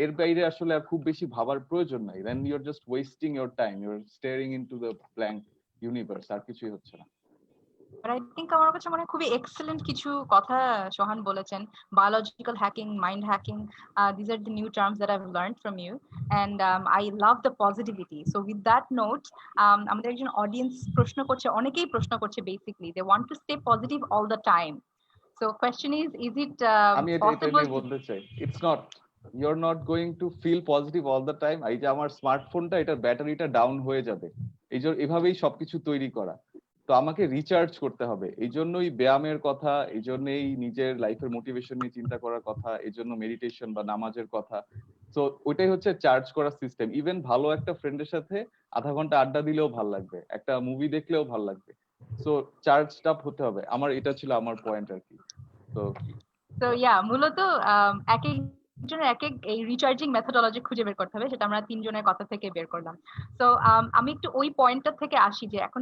এর বাইরে আসলে আর খুব বেশি ভাবার প্রয়োজন নাই। Then you are just wasting your time, you are staring into the blank universe, আর কিছুই হচ্ছে না। আই থিঙ্ক আমার কাছে মনে হয় খুবই এক্সেলেন্ট কিছু কথা সোহান বলেছেন। Biological hacking, mind hacking, this are the new terms that I have learned from you, and I love the positivity. So with that note, আমাদের একজন অডিয়েন্স প্রশ্ন করছে, অনেকেই প্রশ্ন করছে, basically they want to stay positive all the time. So question is it আমি এটা possible? বলতে চাই, it's not, you are not going to feel positive all the time. এই যে আমার স্মার্টফোনটা, এটার ব্যাটারিটা ডাউন হয়ে যাবে, এই জন্য এভাবেই সবকিছু তৈরি করা। তো আমাকে রিচার্জ করতে হবে, এই জন্যই ব্যায়ামের কথা, এই জন্যই নিজের লাইফের মোটিভেশন নিয়ে চিন্তা করার কথা, এই জন্য মেডিটেশন বা নামাজের কথা। তো ওইটাই হচ্ছে চার্জ করার সিস্টেম। ইভেন ভালো একটা ফ্রেন্ডের সাথে আধা ঘন্টা আড্ডা দিলেও ভাল লাগবে, একটা মুভি দেখলেও ভাল লাগবে। সো চার্জড আপ হতে হবে। আমার এটা ছিল আমার পয়েন্ট আর কি। তো মূলত এক একজনের এক এক এই রিচার্জিং মেথোডোলজি খুঁজে বের করতে হবে, সেটা আমরা তিনজনের কথা থেকে বের করলাম। তো আমি একটু ওই পয়েন্টটা থেকে আসি যে এখন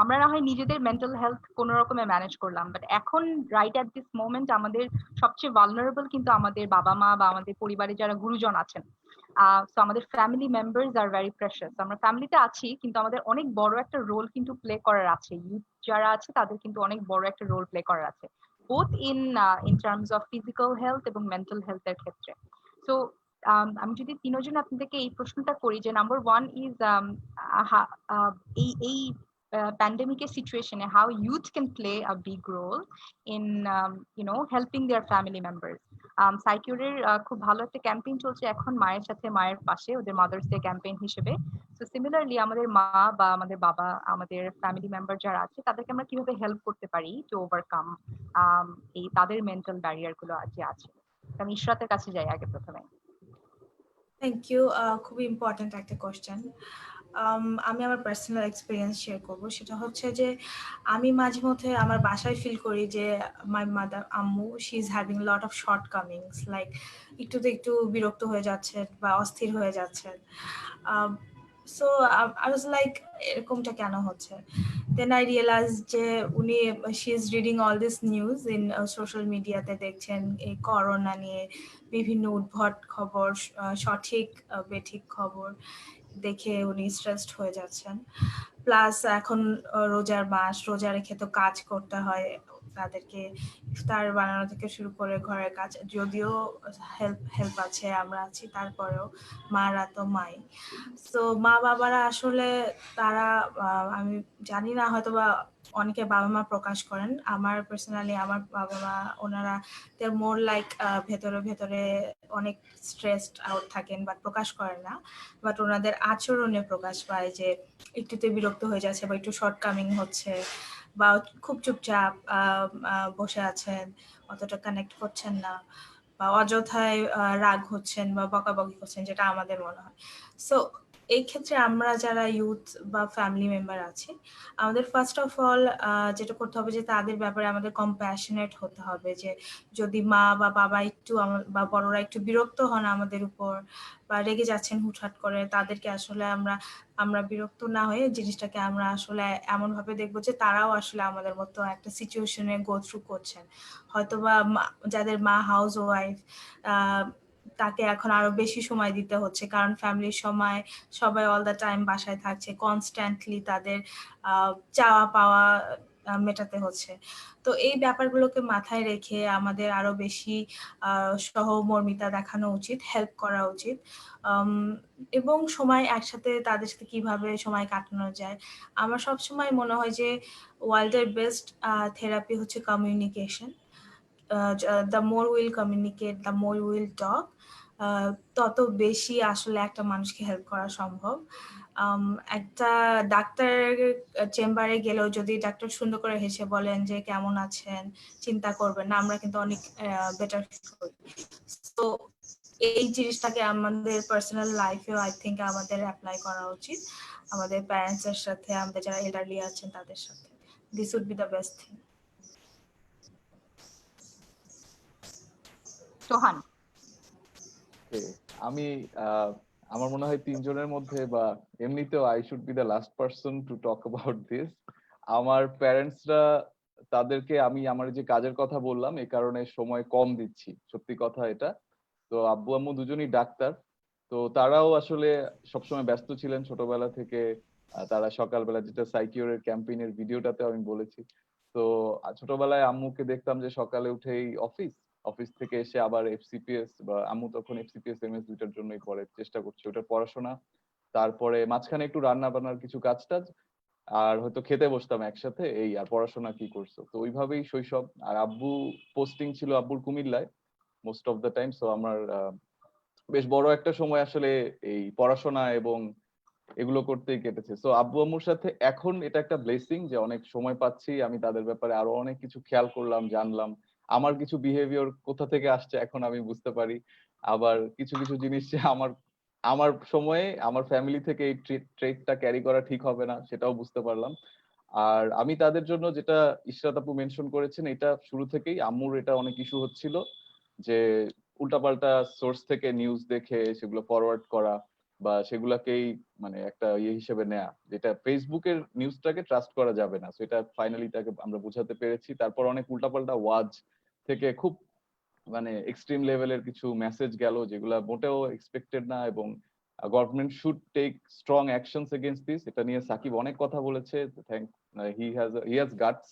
আমরা না হয় নিজেদের মেন্টাল হেলথ কোনো রকমে ম্যানেজ করলাম, বাট এখন রাইট অ্যাট দিস মোমেন্ট আমাদের সবচেয়ে ভালনারেবল কিন্তু আমাদের বাবা মা বা আমাদের পরিবারে যারা গুরুজন আছেন। সো আমাদের family members are very precious. আমরা ফ্যামিলিতে আছি, কিন্তু আমাদের অনেক বড় একটা রোল কিন্তু প্লে করার আছে। ইউথ যারা আছে তাদের কিন্তু অনেক বড় একটা রোল প্লে করার আছে, both in terms of physical health এবং mental health এর ক্ষেত্রে। সো আমি যদি তিনজন আপনাদেরকে এই প্রশ্নটা করি যে নাম্বার ওয়ান ইজ এই প্যান্ডেমিকের সিচুয়েশনে how youth can play a big role in helping their family members. সাইকিউরের খুব ভালো একটা ক্যাম্পেইন চলছে এখন, মায়ের সাথে মায়ের পাশে, ওদের মাদার্স ডে ক্যাম্পেইন হিসেবে। তো সিমিলারলি আমাদের মা বা আমাদের বাবা, আমাদের ফ্যামিলি মেম্বার যারা আছে, তাদেরকে আমরা কিভাবে হেল্প করতে পারি টু ওভারকাম এই তাদের মেন্টাল ব্যারিয়ার গুলো যে আছে। আমি ইশরাতের কাছে যাই আগে প্রথমে। Thank you. খুবই ইম্পর্টেন্ট একটা কোয়েশ্চেন। আমি আমার পার্সোনাল এক্সপিরিয়েন্স শেয়ার করব। সেটা হচ্ছে যে আমি মাঝে মধ্যে আমার বাসায় ফিল করি যে মাই মাদার আম্মু she is having lot of shortcomings, like একটুতে একটু বিরক্ত হয়ে যাচ্ছে বা অস্থির হয়ে যাচ্ছে। সো আই ওয়াজ লাইক এরকমটা কেন হচ্ছে? দেন আই রিয়েলাইজ যে উনি she is reading all this news in social মিডিয়াতে, দেখছেন এই করোনা নিয়ে বিভিন্ন উদ্ভট খবর, সঠিক বেঠিক খবর দেখে উনি স্ট্রেসড হয়ে যাচ্ছেন। প্লাস এখন রোজার মাস, রোজা রেখে তো কাজ করতে হয় তাদেরকে, ইফতার বানানো থেকে শুরু করে ঘরের কাজ, যদিও হেল্প আছে, আমরা আছি, তারপরেও মারা তো মাই। তো মা বাবারা আসলে তারা আমি জানি না, হয়তো বা অনেকে বাবা মা প্রকাশ করেন, আমার পার্সোনালি আমার বাবা মা ওনারা দে মোর লাইক ভেতরে ভেতরে অনেক স্ট্রেসড আউট থাকেন, বাট প্রকাশ করেন না। বাট ওনাদের আচরণে প্রকাশ পায় যে একটুতে বিরক্ত হয়ে যাচ্ছে বা একটু শর্টকামিং হচ্ছে বা খুব চুপচাপ বসে আছেন, অতটা কানেক্ট করছেন না বা অযথায় রাগ হচ্ছেন বা বকাবকি করছেন, যেটা আমাদের মনে হয়। সো এই ক্ষেত্রে আমরা যারা ইউথ বা ফ্যামিলি মেম্বার আছি, আমাদের ফার্স্ট অফ অল যেটা করতে হবে যে তাদের ব্যাপারে আমাদের কম্প্যাশনেট হতে হবে। যে যদি মা বা বাবা একটু বা বড়রা একটু বিরক্ত হন আমাদের উপর বা রেগে যাচ্ছেন হুটহাট করে, তাদেরকে আসলে আমরা বিরক্ত না হয়ে জিনিসটাকে আমরা আসলে এমন ভাবে দেখবো যে তারাও আসলে আমাদের মতো একটা সিচুয়েশনে গো থ্রু করছেন। হয়তোবা যাদের মা হাউস ওয়াইফ, তাকে এখন আরো বেশি সময় দিতে হচ্ছে, কারণ ফ্যামিলির সময় সবাই অল দ্য টাইম বাসায় থাকছে, কনস্ট্যান্টলি তাদের চাওয়া পাওয়া মেটাতে হচ্ছে। তো এই ব্যাপারগুলোকে মাথায় রেখে আমাদের আরো বেশি সহমর্মিতা দেখানো উচিত, হেল্প করা উচিত, এবং সময় একসাথে তাদের সাথে কিভাবে সময় কাটানো যায়। আমার সবসময় মনে হয় যে ওয়ার্ল্ডের বেস্ট থেরাপি হচ্ছে communication. The more will communicate, the more will talk, তত বেশি আসলে একটা মানুষকে হেল্প করা সম্ভব। একটা ডাক্তারের চেম্বারে গেলেও যদি ডাক্তার সুন্দর করে হেসে বলেন যে কেমন আছেন, চিন্তা করবেন না, আমরা কিন্তু অনেক বেটার করি। তো এই জিনিসটাকে আমাদের পার্সোনাল লাইফেও আই থিঙ্ক আমাদের অ্যাপ্লাই করা উচিত, আমাদের প্যারেন্টস এর সাথে, আমাদের যারা এল্ডারলি আছেন তাদের সাথে। This would be the best thing. Sohan. আমি আমার মনে হয় তিনজনের মধ্যে বা এমনিতেও I should be the last person to talk about this. আমার প্যারেন্টসরা, তাদেরকে আমি আমার যে কাজের কথা বললাম এই কারণে সময় কম দিচ্ছি, সত্যি কথা এটা। তো আব্বু আম্মু দুজনই ডাক্তার, তো তারাও আসলে সবসময় ব্যস্ত ছিলেন ছোটবেলা থেকে। তারা সকালবেলা, যেটা সাইকিউরের ক্যাম্পেইনের ভিডিওটাতে আমি বলেছি, তো ছোটবেলায় আম্মুকে দেখতাম যে সকালে উঠেই অফিস থেকে এসে আবার এফসিপিএস, বা আম্মু তখন এফসিপিএস এমএস দুইটার জন্যই পড়ে, চেষ্টা করছে ওটার পড়াশোনা, তারপরে মাঝখানে একটু রান্না বান্নার কিছু কাজ টাজ, আর হয়তো খেতে বসতাম একসাথে, এই আর পড়াশোনা কি করছো, তো ওইভাবেই শৈশব। আর আব্বু পোস্টিং ছিল আব্বুর কুমিল্লায় most of the time, so আমার বেশ বড় একটা সময় আসলে এই পড়াশোনা এবং এগুলো করতেই কেটেছে। সো আব্বু আম্মুর সাথে এখন এটা একটা ব্লেসিং যে অনেক সময় পাচ্ছি, আমি তাদের ব্যাপারে আরো অনেক কিছু খেয়াল করলাম, জানলাম, আমার কিছু বিহেভিয়ার কোথা থেকে আসছে এখন আমি বুঝতে পারি। আবার কিছু কিছু জিনিস যে আমার আমার সময়ে আমার ফ্যামিলি থেকে এই ট্রেটটা ক্যারি করা ঠিক হবে না, সেটাও বুঝতে পারলাম। আর আমি তাদের জন্য, যেটা ইশরাত আপু মেনশন করেছেন, এটা শুরু থেকেই আম্মুর এটা অনেক ইস্যু হচ্ছিল যে উল্টাপাল্টা সোর্স থেকে নিউজ দেখে সেগুলো ফরওয়ার্ড করা, বা সেগুলাকেই মানে একটা ইয়ে হিসেবে নেয়া, যেটা ফেসবুকের নিউজটাকে ট্রাস্ট করা যাবে না। সেটা ফাইনালি তাকে আমরা বুঝাতে পেরেছি। তারপর অনেক উল্টাপাল্টা ওয়াজ থেকে খুব মানে এক্সট্রিম লেভেলের কিছু মেসেজ গেল, যেগুলা মোটেও এক্সপেক্টেড না, এবং government should take strong actions against this. এটা নিয়ে সাকিব অনেক কথা বলেছে, হি হ্যাজ গাটস,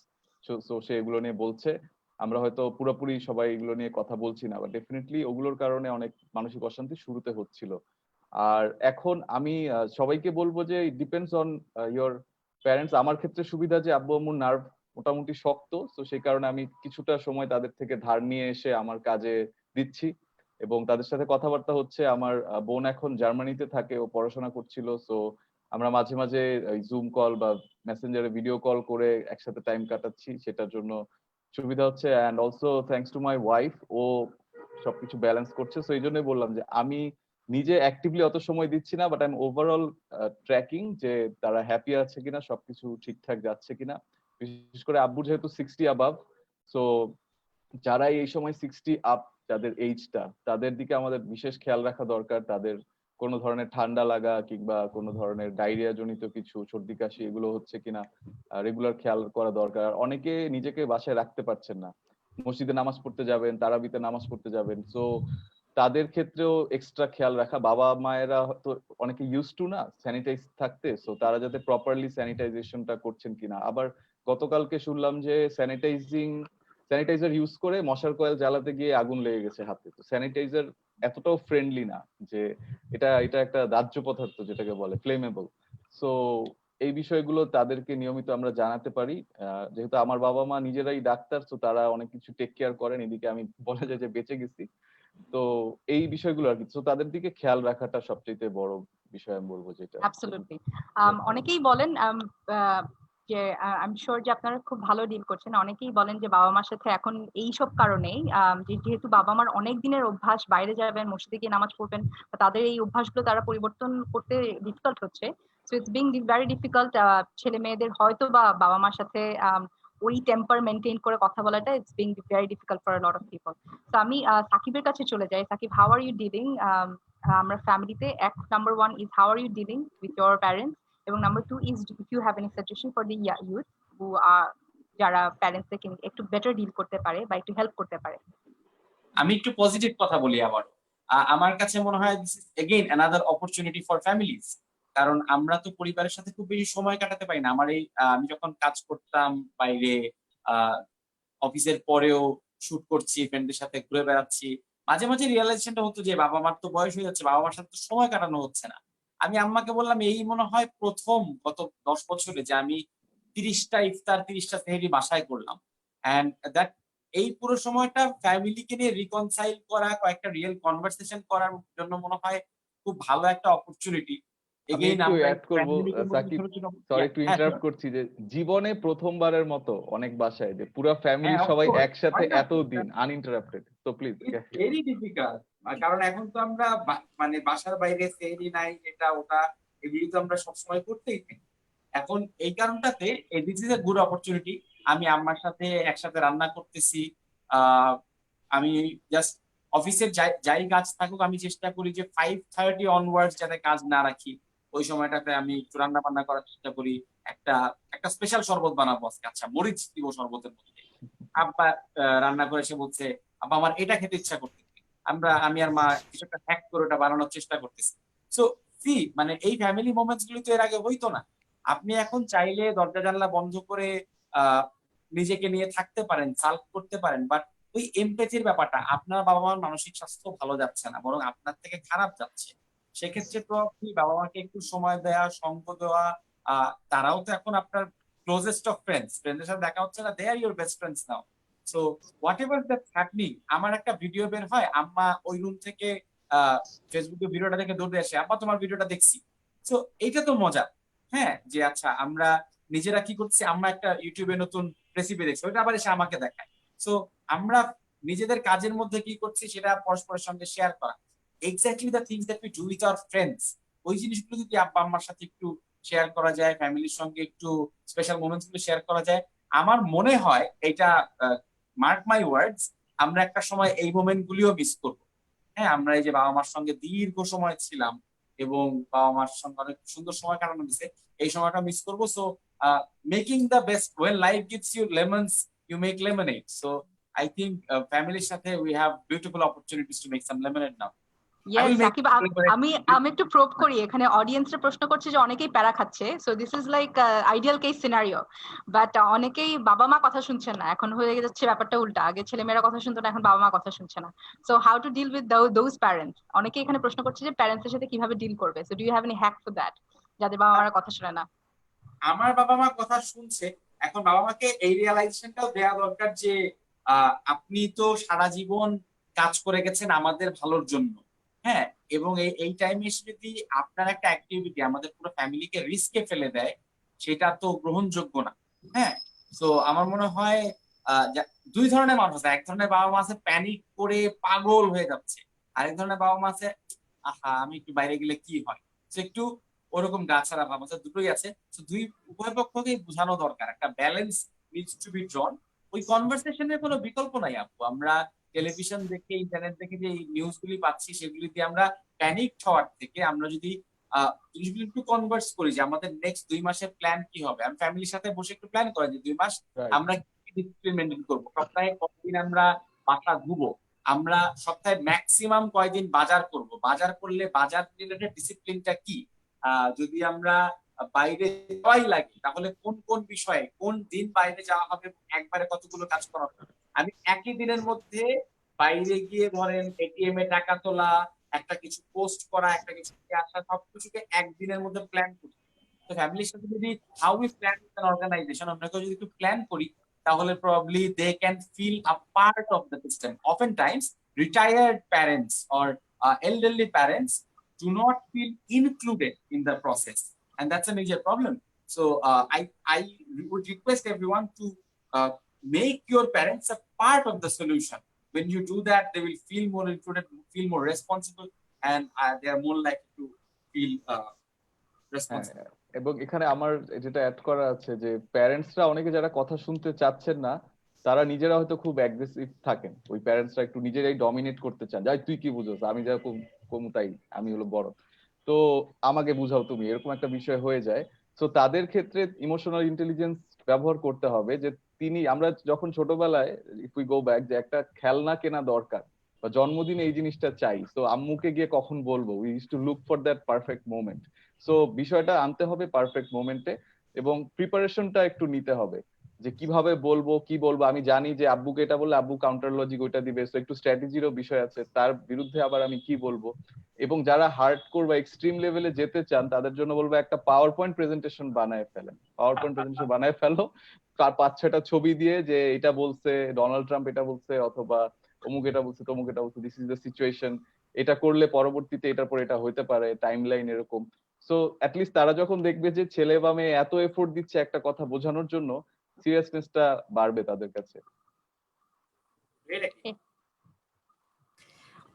সো সে এগুলো নিয়ে বলছে। আমরা হয়তো পুরোপুরি সবাই এগুলো নিয়ে কথা বলছি না, বাট ডেফিনেটলি ওগুলোর কারণে অনেক মানসিক অশান্তি শুরুতে হচ্ছিল। আর এখন আমি সবাইকে বলবো যে it depends on your parents. আমার ক্ষেত্রে সুবিধা যে আব্বু আম্মুর নার্ভ মোটামুটি শক্ত, তো সেই কারণে আমি কিছুটা সময় তাদের থেকে ধার নিয়ে এসে আমার কাজে দিচ্ছি, এবং তাদের সাথে কথাবার্তা হচ্ছে। আমার বোন এখন জার্মানিতে থাকে, ও পড়াশোনা করছিল, সো আমরা মাঝে মাঝে জুম কল বা মেসেঞ্জারে ভিডিও কল করে একসাথে টাইম কাটাচ্ছি, সেটার জন্য সুবিধা হচ্ছে। And also thanks to my wife, ও সবকিছু ব্যালেন্স করছে। সো এই জন্যই বললাম যে আমি নিজে অ্যাক্টিভলি অত সময় দিচ্ছি না, but I M overall tracking যে তারা হ্যাপি আছে কিনা, সবকিছু ঠিকঠাক যাচ্ছে কিনা। বিশেষ করে আব্বু যেহেতু 60 অ্যাবাভ, সো যারা এই সময় 60 আপ, যাদের এইজটা, তাদের দিকে আমাদের বিশেষ খেয়াল রাখা দরকার। তাদের কোনো ধরনের ঠান্ডা লাগা কিংবা কোনো ধরনের ডায়রিয়া জনিত কিছু, সর্দি কাশি এগুলো হচ্ছে কিনা রেগুলার খেয়াল করা দরকার। আর অনেকে নিজেকে বাসায় রাখতে পারছেন না, মসজিদে নামাজ পড়তে যাবেন, তারাবিতে নামাজ পড়তে যাবেন, সো তাদের ক্ষেত্রেও এক্সট্রা খেয়াল রাখা। বাবা মায়েরা তো অনেকে ইউজ টু না স্যানিটাইজ থাকতে, সো তারা যাতে প্রপারলি স্যানিটাইজেশনটা করছেন কিনা। আবার গতকালকে শুনলাম যে স্যানিটাইজার ইউজ করে মশার কয়েল জ্বালাতে গিয়ে আগুন লেগে গেছে হাতে। তো স্যানিটাইজার এতটাও ফ্রেন্ডলি না, যে এটা এটা একটা দাহ্য পদার্থ যেটাকে বলে ফ্লেমেবল। সো এই বিষয়গুলো তাদেরকে নিয়মিত আমরা জানাতে পারি। যেহেতু আমার বাবা মা নিজেরাই ডাক্তার, তো তারা অনেক কিছু টেক কেয়ার করেন, এদিকে আমি বলা যায় যে বেঁচে গেছি। তো এই বিষয়গুলো আর কি, তো তাদের দিকে খেয়াল রাখাটা সবচেয়ে বড় বিষয় আমি বলবো যেটা। অ্যাবসলিউটলি। অনেকেই বলেন যে আই এম শিওর যে আপনারা খুব ভালো ডিল করছেন। অনেকেই বলেন যে বাবা মার সাথে এখন এইসব কারণেই যেহেতু বাবা মার অনেক দিনের অভ্যাস, বাইরে যাবেন, মসজিদে গিয়ে নামাজ পড়বেন, তাদের এই অভ্যাসগুলো তারা পরিবর্তন করতে ডিফিকাল্ট হচ্ছে। So it's being very difficult. ছেলে মেয়েদের হয়তো বা বাবা মার সাথে ওই টেম্পার মেনটেন করে কথা বলাটা it's being very difficult for a lot of people. তো আমি সাকিবের কাছে চলে যাই। Sakib, how are you dealing? আমরা ফ্যামিলিতে number one is how are you dealing with your parents, এবং number two is if you have any suggestion for the youth who are, যারা প্যারেন্টস থেকে একটু বেটার ডিল করতে পারে বা একটু হেল্প করতে পারে। আমি একটু পজিটিভ কথা বলি আবার। আমার কাছে মনে হয় this is again another opportunity for families. কারণ আমরা তো পরিবারের সাথে খুব বেশি সময় কাটাতে পারি না। আমার এই আমি যখন কাজ করতাম বাইরে, অফিসের পরেও শুট করছি, ফ্রেন্ডদের সাথে ঘুরে বেড়াচ্ছি, মাঝে মাঝে রিয়েলাইজেশনটা হতো যে বাবা মার তো বয়স হয়ে যাচ্ছে, বাবা মার সাথে তো সময় কাটানো হচ্ছে না। আমি আম্মাকে বললাম এই মনে হয় প্রথম গত 10 বছরে যে আমি 30টা ইফতার 30টা সেহরি বাসায় করলাম। অ্যান্ড দ্যাট এই পুরো সময়টা ফ্যামিলিকে নিয়ে রিকনসাইল করা, কয়েকটা রিয়েল কনভারসেশন করার জন্য মনে হয় খুব ভালো একটা অপরচুনিটি। আমি এগেইন একটু আমরা অ্যাড করব প্যান্ডেমিকের মধ্যে সাকিব, ছোট ছোট সরি একটু হ্যাঁ ইন্টারাপ্ট করছি, যে জীবনে প্রথমবারের মতো অনেক বাসায় যে পুরো ফ্যামিলি হ্যাঁ সবাই অফকোর্স একসাথে হয় না। এত দিন আনইন্টারাপ্টেড। তো প্লিজ। It's very difficult. কারণ এখন তো আমরা মানে বাসার বাইরে সেহরি নাই, এটা ওটা এগুলি তো আমরা সবসময় করতেই থাকি। এখন এই কারণটাতে this is a good opportunity. আমি আম্মার সাথে একসাথে রান্না করতেছি। আহ আমি জাস্ট অফিসের যাই যাই কাজ থাকুক, আমি চেষ্টা করি যে 5:30 অনওয়ার্ডস যাতে কাজ না রাখি। ওই সময়টাতে আমি একটু রান্না বান্না করার চেষ্টা করি। একটা একটা স্পেশাল শরবত বানাবো আজকে, আচ্ছা মরিচ দিব শরবতের মধ্যে। আব্বা রান্না করে এসে বলছে আব্বা আমার এটা খেতে ইচ্ছা করতেছে, আমি আর মা কিছু একটা হ্যাক করে ওটা বানানোর চেষ্টা করতেছি। সো সি মানে এই ফ্যামিলি মোমেন্টস গুলো তো এর আগে হইতো না। আপনি এখন চাইলে দরজা জানলা বন্ধ করে আহ নিজেকে নিয়ে থাকতে পারেন, সালভ করতে পারেন, বাট ওই এমপ্যাথির ব্যাপারটা, আপনার বাবা মার মানসিক স্বাস্থ্য ভালো যাচ্ছে না, বরং আপনার থেকে খারাপ যাচ্ছে। সেক্ষেত্রে তো আপনি বাবা মাকে একটু সময় দেওয়া, সঙ্গ দেওয়া। তারাও তো এখন আপনার ক্লোজেস্ট অফ ফ্রেন্ডস, ফ্রেন্ডের সাথে দেখা হচ্ছে না, they are your best friends now. So whatever that's happening, আমার একটা ভিডিও বের হয়, আম্মা ওই রুম থেকে ফেসবুকে ভিডিওটা দেখে দৌড়ে আসে, আব্বা তোমার ভিডিওটা দেখছি। সো এইটা তো মজা। হ্যাঁ, যে আচ্ছা আমরা নিজেরা কি করছি, আমরা একটা ইউটিউবে নতুন রেসিপি দেখছি, ওটা আবার এসে আমাকে দেখায়। সো আমরা নিজেদের কাজের মধ্যে কি করছি সেটা পরস্পরের সঙ্গে শেয়ার করা, exactly the things that we do with our friends. ওই জিনিসগুলো যদি আব্বা আম্মার সাথে একটু শেয়ার করা যায়, ফ্যামিলির সঙ্গে একটু স্পেশাল মোমেন্টস গুলো শেয়ার করা যায়, আমার মনে হয় এটা, মার্ক মাই ওয়ার্ডস, আমরা একটা সময় এই মোমেন্ট গুলিও মিস করবো। হ্যাঁ, আমরা এই যে বাবা মার সঙ্গে দীর্ঘ সময় ছিলাম এবং বাবা মার সঙ্গে অনেক সুন্দর সময় কাটানো গেছে, এই সময়টা মিস করবো। So making the best, when life gives you lemons you make lemonade. So I think ফ্যামিলির সাথে we have beautiful opportunities to make some lemonade now. I yes will make Sakib, আমি আমি একটু প্রোব করি। এখানে অডিয়েন্সরা প্রশ্ন করছে যে অনেকেই প্যারা খাচ্ছে, so this is like ideal case scenario, but অনেকেই বাবা মা কথা শুনছেন না। এখন হয়ে যাচ্ছে ব্যাপারটা উল্টা, আগে ছেলেমেয়েরা কথা শুনতো না, এখন বাবা মা কথা শুনছে না। So how to deal with those parents? অনেকেই এখানে প্রশ্ন করছে যে প্যারেন্টসের সাথে কিভাবে ডিল করবে। So do you have any hack for that, যাদের বাবা মারা কথা শুনে না? আমার বাবা মা কথা শুনছে, এখন বাবা মাকে এই রিয়েলাইজেশনটাও দেওয়া দরকার যে আপনি তো সারা জীবন কাজ করে গেছেন আমাদের ভালোর জন্য। হ্যাঁ, এবং এই টাইমে এসে যদি আপনার একটা অ্যাক্টিভিটি আমাদের পুরো ফ্যামিলিকে রিস্কে ফেলে দেয়, সেটা তো গ্রহণযোগ্য না। হ্যাঁ, তো আমার মনে হয় দুই ধরনের মানুষ আছে। এক ধরনের বাবা মা আছে প্যানিক করে পাগল হয়ে যাচ্ছে, আরেক ধরনের বাবা মা আছে আহা আমি একটু বাইরে গেলে কি হয়, সে একটু ওরকম গাছাড়া ভাব আছে, দুটোই আছে। তো দুই উভয় পক্ষকে বোঝানো দরকার, একটা ব্যালেন্স নিডস টু বি ড্রন। ওই কনভারসেশনের কোনো বিকল্প নাই আপু। আমরা টেলিভিশন দেখে, ইন্টারনেট দেখে যে নিউজ গুলি পাচ্ছি, সেগুলিতে আমরা প্যানিক হওয়ার থেকে আমরা যদি জিনিসগুলো একটু কনভার্স করি যে আমাদের নেক্সট 2 মাসের প্ল্যান কি হবে, আমি ফ্যামিলির সাথে বসে একটু প্ল্যান করি যে 2 মাস রাইট। আমরা কি ডিসিপ্লিন মেনটেন করবো, সপ্তাহে কতদিন আমরা বাসা ধুবো, আমরা সপ্তাহে ম্যাক্সিমাম কয়দিন বাজার করব, বাজার করলে বাজার রিলেটেড ডিসিপ্লিনটা কি, যদি আমরা বাইরে যাওয়াই লাগে তাহলে কোন কোন বিষয়ে কোন দিন বাইরে যাওয়া হবে, একবারে কতগুলো কাজ করা হবে। আমি একই দিনের মধ্যে বাইরে গিয়ে ধরেন এটিএম এ টাকা তোলা, একটা কিছু পোস্ট করা, একটা কিছু নিয়ে আসা, সবকিছুকে একদিনের মধ্যে প্ল্যান করি। তো ফ্যামিলির সাথে যদি how we plan with an organization আমরা যদি একটু প্ল্যান করি, তাহলে probably they can feel a part of the system. Often times retired parents or elderly parents do not feel included in the process, and that's a major problem. So I would request everyone to make your parents a part of the solution. When you do that, they will feel more included, feel more responsible, and they are more likely to feel responsible. হ্যাঁ, এবং এখানে আমার যেটা add করা আছে যে প্যারেন্টসরা অনেকে যারা কথা শুনতে চাচ্ছেন না, তারা নিজেরা হয়তো খুব অ্যাগ্রেসিভ থাকেন। ওই প্যারেন্টসরা একটু নিজেরাই ডমিনেট করতে চান, যাই তুই কি বুঝোস, আমি যা কমু তাই, আমি হলো বড়, তো আমাকে বুঝাও তুমি, এরকম একটা বিষয় হয়ে যায়। তো তাদের ক্ষেত্রে ইমোশনাল ইন্টেলিজেন্স ব্যবহার করতে হবে, যে আমরা যখন ছোটবেলায় ইফ উই গো ব্যাক, যে একটা খেলনা কেনা দরকার বা জন্মদিনে এই জিনিসটা চাই, তো আম্মুকে গিয়ে কখন বলবো, we use to look for that perfect moment. So বিষয়টা আনতে হবে পারফেক্ট মোমেন্টে, এবং প্রিপারেশনটা একটু নিতে হবে যে কিভাবে বলবো, কি বলবো। আমি জানি যে আব্বুকে এটা বললে আব্বু কাউন্টার লজিক ওইটা দিবে, তো একটু স্ট্র্যাটেজিরও বিষয় আছে, তার বিরুদ্ধে আবার আমি কি বলবো। এবং যারা হার্ডকোর বা এক্সট্রিম লেভেলে যেতে চান, তাদের জন্য বলবো একটা পাওয়ার পয়েন্ট প্রেজেন্টেশন বানায় ফেলেন, পাওয়ার পয়েন্ট প্রেজেন্টেশন বানায় ফেলো, তার 5-6টা ছবি দিয়ে, যে এটা বলছে ডোনাল্ড ট্রাম্প, এটা বলছে, অথবা অমুক এটা বলছে, তমুক এটা বলছে, দিস ইজ দ্য সিচুয়েশন, এটা করলে পরবর্তীতে এটার পর এটা হইতে পারে, টাইমলাইন এরকম। সো অ্যাটলিস্ট তারা যখন দেখবে যে ছেলে বা মেয়ে এত এফোর্ট দিচ্ছে একটা কথা বোঝানোর জন্য, সিরিয়াসনেসটা বাড়বে তাদের কাছে।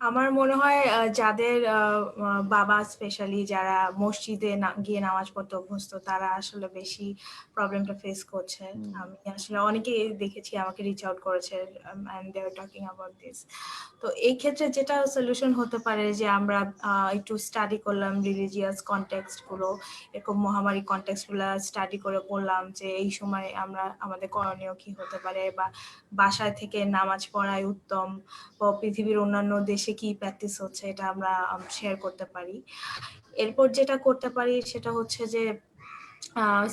আমার মনে হয় যাদের বাবা স্পেশালি যারা মসজিদে গিয়ে নামাজ পড়তে অভ্যস্ত, তারা আসলে বেশি প্রবলেমটা ফেস করছে। আমি আসলে অনেকেই দেখেছি আমাকে রিচ আউট করেছে, and they are talking about this. তো এই ক্ষেত্রে যেটা সলিউশন হতে পারে যে আমরা একটু স্টাডি করলাম রিলিজিয়াস কনটেক্সট গুলো, এরকম মহামারী কনটেক্সট গুলো স্টাডি করে বললাম যে এই সময় আমরা আমাদের করণীয় কি হতে পারে, বা বাসায় থেকে নামাজ পড়াই উত্তম, বা পৃথিবীর অন্যান্য দেশে কি প্র্যাকটিস হচ্ছে এটা আমরা শেয়ার করতে পারি। এরপর যেটা করতে পারি সেটা হচ্ছে যে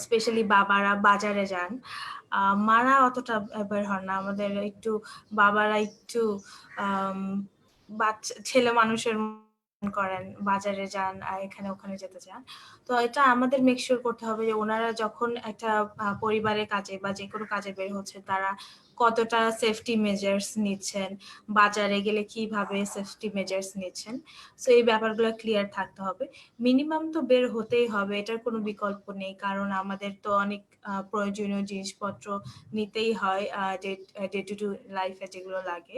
স্পেশালি বাবারা বাজারে যান, মারা অতটা বের হন না, আমাদের একটু বাবারা একটু বাচ্চা ছেলে মানুষের করেন, বাজারে যান আর এখানে ওখানে যেতে চান। তো এটা আমাদের মেক শিওর করতে হবে যে ওনারা যখন একটা পরিবারের কাজে বা যে কোনো কাজে বের হচ্ছে, তারা কতটা সেফটি মেজার্স নিচ্ছেন, বাজারে গেলে কিভাবে সেফটি মেজার্স নিচ্ছেন। সো এই ব্যাপারগুলো ক্লিয়ার থাকতে হবে। মিনিমাম তো বের হতেই হবে, এটার কোনো বিকল্প নেই, কারণ আমাদের তো অনেক প্রয়োজনীয় জিনিসপত্র নিতেই হয় ডে টু ডে লাইফে যেগুলো লাগে।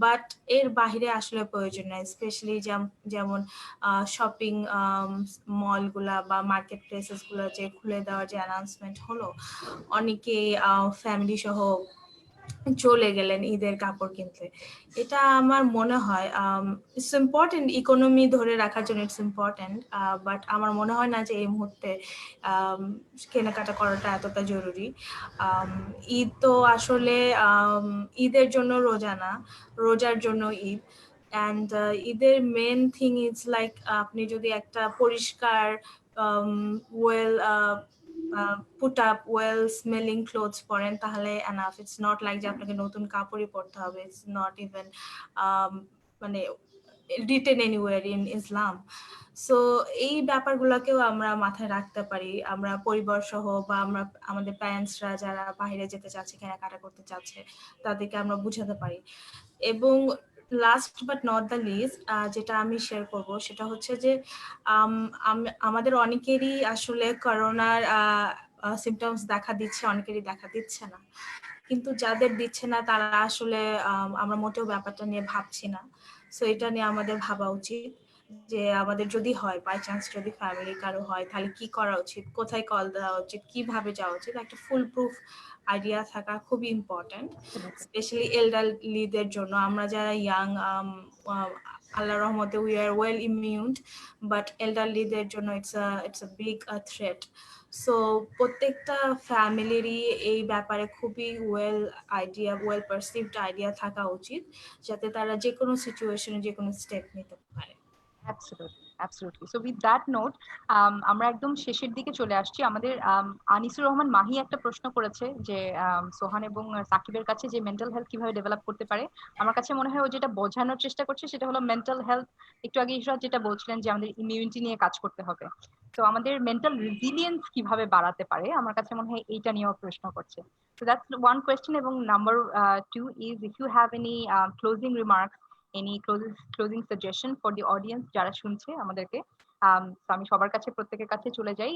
বাট এর বাহিরে আসলে প্রয়োজন নাই, স্পেশালি যেমন শপিং মলগুলা বা মার্কেট প্লেসেস গুলো যে খুলে দেওয়ার যে অ্যানাউন্সমেন্ট হলো, অনেকে ফ্যামিলি সহ চলে গেলেন ঈদের কাপড় কিনতে। এটা আমার মনে হয় ইটস ইম্পর্টেন্ট, ইকোনমি ধরে রাখার জন্য ইটস ইম্পর্টেন্ট, বাট আমার মনে হয় না যে এই মুহূর্তে কেনাকাটা করাটা এতটা জরুরি। ঈদ তো আসলে ঈদের জন্য রোজা না, রোজার জন্য ঈদ। অ্যান্ড ঈদের মেন থিং ইজ লাইক আপনি যদি একটা পরিষ্কার well put up well smelling clothes পরেন তাহলে enough. It's not like যে আপনাকে নতুন কাপড়ই পরতে হবে. It's not even মানে written anywhere in Islam. So এই ব্যাপারগুলোকেও আমরা মাথায় রাখতে পারি, আমরা পরিবার সহ বা আমরা আমাদের প্যারেন্টসরা যারা বাইরে যেতে চাচ্ছে, কেনাকাটা করতে চাচ্ছে, তাদেরকে আমরা বুঝাতে পারি। এবং last but not the least যেটা আমি শেয়ার করব সেটা হচ্ছে যে আমাদের অনেকেরই আসলে করোনার সিমটমস দেখা দিচ্ছে, অনেকেরই দেখা দিচ্ছে না। কিন্তু যাদের দিচ্ছে না তারা আসলে আমরা মোটেও ব্যাপারটা নিয়ে ভাবছি না। সো এটা নিয়ে আমাদের ভাবা উচিত। যে আমাদের যদি হয় বাই চান্স যদি ফ্যামিলি কারো হয় তাহলে কি করা উচিত, কোথায় কল দেওয়া উচিত, কিভাবে যাওয়া উচিত, একটা ফুল প্রুফ আইডিয়া থাকা খুবই ইম্পর্টেন্ট, স্পেশালি এল্ডারলিদের জন্য। আমরা যারা ইয়াং, আল্লাহর রহমতে উই আর ওয়েল ইমিউনড, বাট এল্ডারলিদের জন্য it's a big threat. So প্রত্যেকটা ফ্যামিলিরই এই ব্যাপারে খুবই ওয়েল পারসিভড আইডিয়া থাকা উচিত, যাতে তারা যে কোনো সিচুয়েশনে যে কোনো স্টেপ নিতে পারে। Absolutely. So with that note, আমরা একদম শেষের দিকে চলে আসছি। আমাদের আনিসুর রহমান মাহি একটা প্রশ্ন করেছে যে সোহান এবং সাকিবের কাছে যে মেন্টাল হেলথ কিভাবে ডেভেলপ করতে পারে। আমার কাছে মনে হয় ও যেটা বোঝানোর চেষ্টা করছে সেটা হলো মেন্টাল হেলথ, একটু আগে ইশরাত যেটা বলছিলেন যে আমাদের ইমিউনিটি নিয়ে কাজ করতে হবে, তো আমাদের মেন্টাল রেজিলিয়েন্স কিভাবে বাড়াতে পারে, আমার কাছে মনে হয় এইটা নিয়েও প্রশ্ন করছে। So that's one question. এবং number 2 is if you have any closing remarks, any closing suggestion for the audience যারা শুনছে আমাদেরকে। তো আমি সবার কাছে প্রত্যেকের কাছে চলে যাই।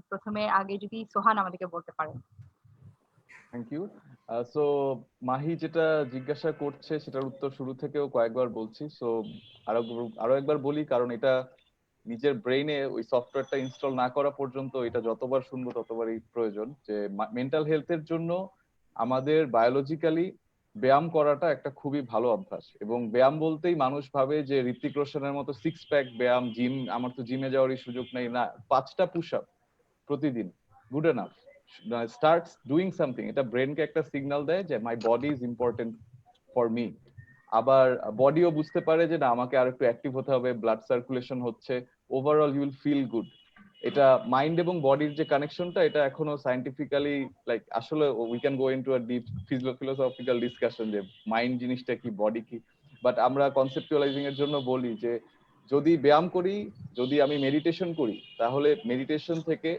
প্রথমে আগে যদি সোহান আমাদেরকে বলতে পারেন। Thank you. সো মাহি যেটা জিজ্ঞাসা করছে সেটার উত্তর শুরু থেকেও কয়েকবার বলছি, সো আরো একবার বলি, কারণ এটা নিজের ব্রেইনে ওই সফটওয়্যারটা ইনস্টল না করা পর্যন্ত এটা যতবার শুনবো ততবারই প্রয়োজন। যে মেন্টাল হেলথের জন্য আমাদের বায়োলজিক্যালি ব্যায়াম করাটা একটা খুবই ভালো অভ্যাস, এবং ব্যায়াম বলতেই মানুষ ভাবে যে ঋত্বিক রোশনের মতো 6 প্যাক ব্যায়াম, জিম, আমার তো জিমে যাওয়ারই সুযোগ নেই, না, 5টা পুশ আপ প্রতিদিন good enough. Start doing something, এটা ব্রেনকে একটা সিগন্যাল দেয় যে my body is important for me. আবার বডিও বুঝতে পারে যে না, আমাকে আর একটু অ্যাক্টিভ হতে হবে, ব্লাড সার্কুলেশন হচ্ছে, overall you will feel good. এটা মাইন্ড এবং বডির যে কানেকশনটা, এটা এখনো সায়েন্টিফিক্যালি লাইক আসলে we can go into a deep philosophical discussion যে মাইন্ড জিনিসটা কি, বডি কি, বাট আমরা কনসেপচুয়ালাইজিং এর জন্য বলি যে যদি ব্যায়াম করি, যদি আমি মেডিটেশন করি, তাহলে মেডিটেশন থেকে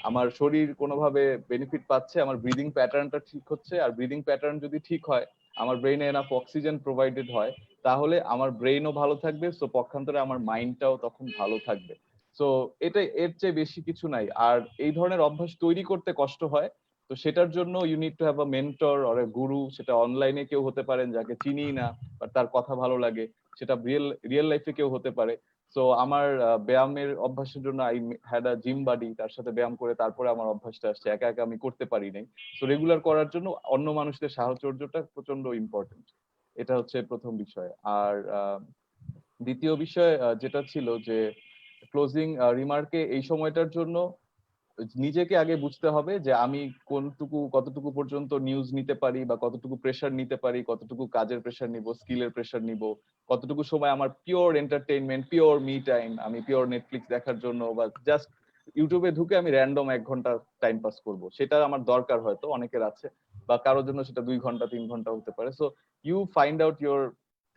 আমার শরীর কোনোভাবে বেনিফিট পাচ্ছে, আমার ব্রিদিং প্যাটার্নটা ঠিক হচ্ছে, আর ব্রিদিং প্যাটার্ন যদি ঠিক হয়, আমার ব্রেইনে এনাফ অক্সিজেন প্রোভাইডেড হয়, তাহলে আমার ব্রেইনও ভালো থাকবে, সো পক্ষান্তরে আমার মাইন্ডটাও তখন ভালো থাকবে। সো এটা এর চেয়ে বেশি কিছু নাই। আর এই ধরনের অভ্যাস তৈরি করতে কষ্ট হয়, তো সেটার জন্য you need to have a mentor or a guru. সেটা অনলাইনে কেউ হতে পারেন যাকে চিনি না, বাট তার কথা ভালো লাগে, সেটা রিয়েল লাইফে কেউ হতে পারে। সো আমার ব্যায়ামের অভ্যাসের জন্য আই হ্যাড আ জিম বাডি, তার সাথে ব্যায়াম করে তারপরে আমার অভ্যাসটা আসছে, একা একা আমি করতে পারি নাই। সো রেগুলার করার জন্য অন্য মানুষদের সাহচর্যটা প্রচন্ড ইম্পর্টেন্ট। এটা হচ্ছে প্রথম বিষয়। আর দ্বিতীয় বিষয় যেটা ছিল যে ক্লোজিং রিমার্কে এই সময়টার জন্য নিজেকে আগে বুঝতে হবে যে আমি কতটুকু পর্যন্ত নিউজ নিতে পারি, বা কতটুকু প্রেশার নিতে পারি, কতটুকু কাজের প্রেশার নিব, স্কিলের প্রেশার নিব, কতটুকু সময় আমার pure entertainment, pure me time, আমি পিওর নেটফ্লিক্স দেখার জন্য বা জাস্ট ইউটিউবে ঢুকে আমি র্যান্ডম 1 ঘন্টা টাইম পাস করব, সেটা আমার দরকার হয়তো অনেকের আছে, বা কারোর জন্য সেটা 2 ঘন্টা 3 ঘন্টা হতে পারে। So you find out your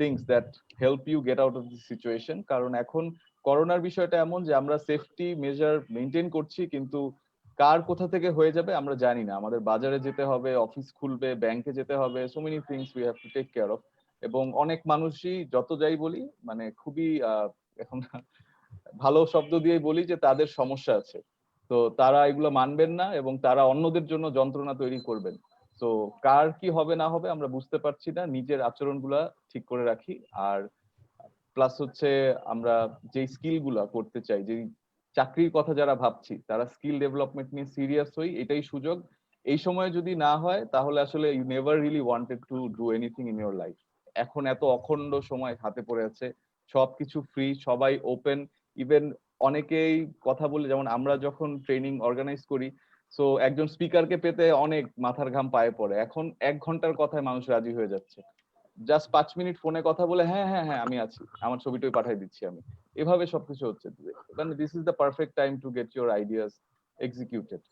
things that help you get out of this situation. কারণ এখন করোনার বিষয়টা এমন যে আমরা সেফটি মেজার মেনটেন করছি, কিন্তু কার কোথা থেকে হয়ে যাবে আমরা জানি না। আমাদের বাজারে যেতে হবে, অফিস খুলবে, ব্যাংকে যেতে হবে, so many things we have to take care of. এবং অনেক মানুষই যত যাই বলি, মানে খুবই এখন ভালো শব্দ দিয়ে বলি যে তাদের সমস্যা আছে, তো তারা এগুলো মানবেন না এবং তারা অন্যদের জন্য যন্ত্রণা তৈরি করবেন। তো কার কি হবে না হবে আমরা বুঝতে পারছি না, নিজের আচরণগুলা ঠিক করে রাখি। আর প্লাস হচ্ছে আমরা যে স্কিল গুলা করতে চাই, যে চাকরির কথা যারা ভাবছি, তারা স্কিল ডেভেলপমেন্ট নিয়ে সিরিয়াস হই, এটাই সুযোগ। এই সময় যদি না হয় তাহলে আসলে you never really wanted to do anything in your life. এখন এত অখণ্ড সময় হাতে পড়ে আছে, সবকিছু ফ্রি, সবাই ওপেন। ইভেন অনেকেই কথা বলে, যেমন আমরা যখন ট্রেনিং অর্গানাইজ করি, সো একজন স্পিকারকে পেতে অনেক মাথার ঘাম পায়ে পড়ে, এখন 1 ঘন্টার কথায় মানুষ রাজি হয়ে যাচ্ছে। জাস্ট 5 মিনিট ফোনে কথা বলে হ্যাঁ হ্যাঁ হ্যাঁ আমি আছি, আমার ছবিটাই পাঠিয়ে দিচ্ছি আমি, এভাবে সবকিছু হচ্ছে। মানে this is the perfect time to get your ideas executed.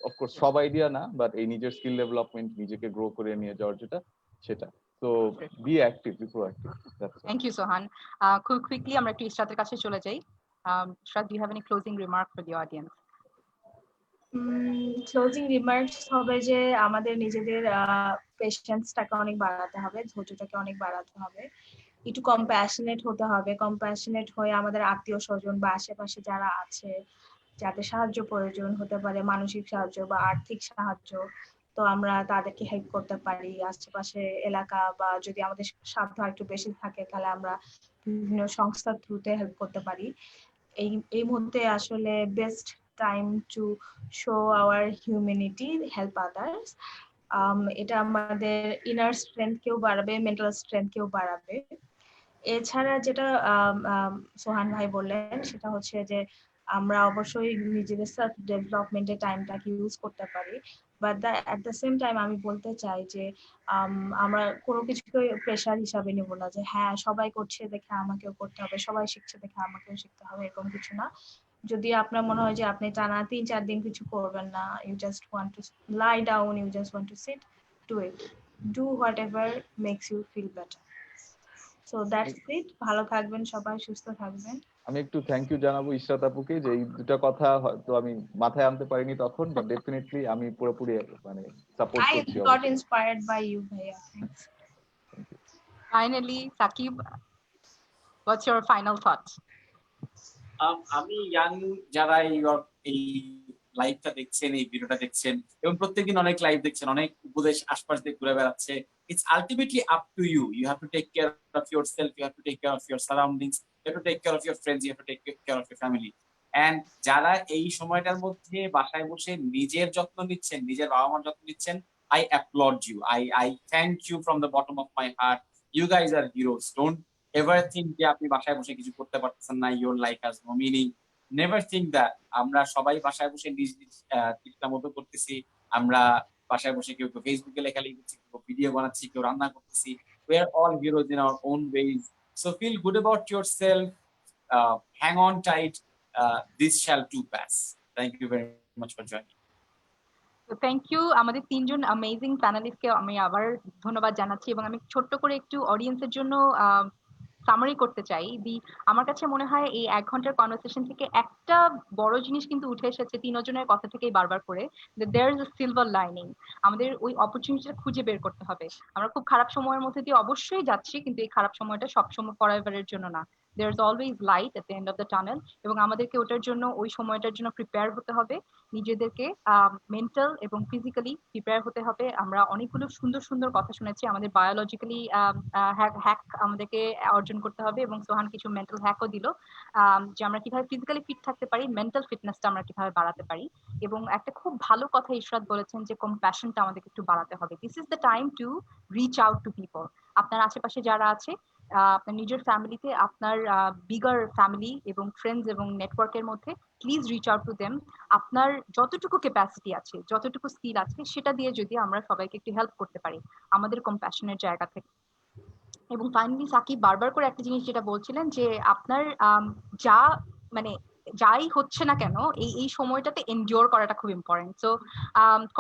Of course সব আইডিয়া না, বাট এই নিজের স্কিল ডেভেলপমেন্ট, নিজেকে গ্রো করে নিয়ে যাওয়ার যেটা, সেটা। তো be active, be proactive. Thank you Sohan. খুব কুইকলি আমরা একটু ইশরাতের কাছে চলে যাই। Ishrat, do you have any closing remark for the audience? Closing remarks হবে যে আমাদের নিজেদের পেশেন্সটাকে অনেক বাড়াতে হবে, ধৈর্যটাকে অনেক বাড়াতে হবে, একটু কম্প্যাশনেট হতে হবে। কম্প্যাশনেট হয়ে আমাদের আত্মীয় স্বজন বা আশেপাশে যারা আছে, যাদের সাহায্য প্রয়োজন হতে পারে, মানসিক সাহায্য বা আর্থিক সাহায্য, তো আমরা তাদেরকে হেল্প করতে পারি। আশেপাশে এলাকা বা যদি আমাদের সাধ্য একটু বেশি থাকে তাহলে আমরা বিভিন্ন সংস্থার থ্রুতে হেল্প করতে পারি। এই মুহূর্তে আসলে best time to show our humanity, help others. এটা আমাদের ইনার স্ট্রেংথকেও বাড়াবে, মেন্টাল স্ট্রেংথকেও বাড়াবে। এছাড়া যেটা সোহান ভাই বললেন সেটা হচ্ছে যে আমরা অবশ্যই নিজেদের সেলফ ডেভেলপমেন্টের টাইমটাকে ইউজ করতে পারি, but at the same time আমি বলতে চাই যে আমরা কোনো কিছুকে প্রেশার হিসাবে নেব না যে হ্যাঁ সবাই করছে দেখে আমাকেও করতে হবে, সবাই শিখছে দেখে আমাকেও শিখতে হবে, এরকম কিছু না। যদি আপনার মনে হয় যে আপনি টানা 3-4 দিন কিছু করবেন না, you just want to lie down, you just want to sit, do it, do whatever makes you feel better. So that's it. ভালো থাকবেন সবাই, সুস্থ থাকবেন। আমি একটু থ্যাংক ইউ জানাবো ইশরাত আপুকে যে এই দুটো কথা হয়তো আমি মাথায় আনতে পারিনি তখন, বাট ডেফিনেটলি আমি পুরোপুরি মানে সাপোর্ট I করছি। got inspired by you, Bhaiya. Thanks. Finally, Saqib, what's your final thoughts? আমি ইয়াং যারা এই লাইভটা দেখছেন, এই ভিডিওটা দেখছেন এবং প্রত্যেকদিন অনেক লাইভ দেখছেন, অনেক উপদেশ আশপাশ দিয়ে ঘুরে বেড়াচ্ছে, it's ultimately up to you. You have to take care of yourself, you have to take care of your surroundings, you have to take care of your friends, you have to take care of your family. And যারা এই সময়টার মধ্যে বাসায় বসে নিজের যত্ন নিচ্ছেন, নিজের বাবা মার যত্ন নিচ্ছেন, I applaud you. I thank you from the bottom of my heart. You guys are heroes. Don't ever think যে আপনি বাসায় বসে কিছু করতে পারতেছেন না, your life has no meaning. Never think that. আমরা সবাই বাসায় বসে নিজ নিজ চেষ্টা মতো করতেছি। আমরা বাসায় বসে কেউ ফেসবুকে লেখালেখি করছি, কেউ ভিডিও বানাচ্ছি, কেউ রান্না করতেছি। We are all heroes in our own ways. So feel good about yourself. Hang on tight. This shall too pass. Thank you very much for joining. তো থ্যাংক ইউ আমাদের তিনজন অ্যামেজিং প্যানেলিস্টকে আমি আবার ধন্যবাদ জানাচ্ছি, এবং আমি ছোট্ট করে একটু অডিয়েন্সের জন্য সামারি করতে চাই। আমার কাছে মনে হয় এই 1 ঘন্টার কনভারসেশন থেকে একটা বড় জিনিস কিন্তু উঠে এসেছে তিনজনের কথা থেকেই বারবার করে, যে there is a silver lining. আমাদের ওই অপরচুনিটিটা খুঁজে বের করতে হবে। আমরা খুব খারাপ সময়ের মধ্যে দিয়ে অবশ্যই যাচ্ছি, কিন্তু এই খারাপ সময়টা সবসময় ফরএভারের জন্য না। There is always light at the end of the tunnel, এবং আমাদেরকে ওটার জন্য, ওই সময়টার জন্য প্রিপেয়ার হতে হবে। নিজেদেরকে মেন্টাল এবং ফিজিক্যালি প্রিপেয়ার হতে হবে। আমরা অনেকগুলো সুন্দর সুন্দর কথা শুনেছি। আমাদের বায়োলজিক্যালি হ্যাক আমাদেরকে অর্জন করতে হবে, এবং সোহান কিছু মেন্টাল হ্যাকও দিল, যে আমরা কিভাবে ফিজিক্যালি ফিট থাকতে পারি, মেন্টাল ফিটনেসটা আমরা কিভাবে বাড়াতে পারি। এবং একটা খুব ভালো কথা ইশরাত বলেছেন যে কম্প্যাশনটা আমাদেরকে একটু বাড়াতে হবে। This is the time to reach out to people. আপনার আশেপাশে যারা আছে, আপনার নিজের ফ্যামিলিতে, আপনার বিগার ফ্যামিলি এবং ফ্রেন্ডস এবং নেটওয়ার্কের মধ্যে, please reach out to them. আপনার যতটুকু ক্যাপাসিটি আছে, যতটুকু স্কিল আছে, সেটা দিয়ে যদি আমরা সবাইকে একটু হেল্প করতে পারি আমাদের কম্প্যাশনের জায়গা থেকে। এবং ফাইনালি সাকিব বারবার করে একটা জিনিস যেটা বলছিলেন, যে আপনার যা মানে যাই হচ্ছে না কেন এই সময়টাতে এনডিওর করাটা খুব important. So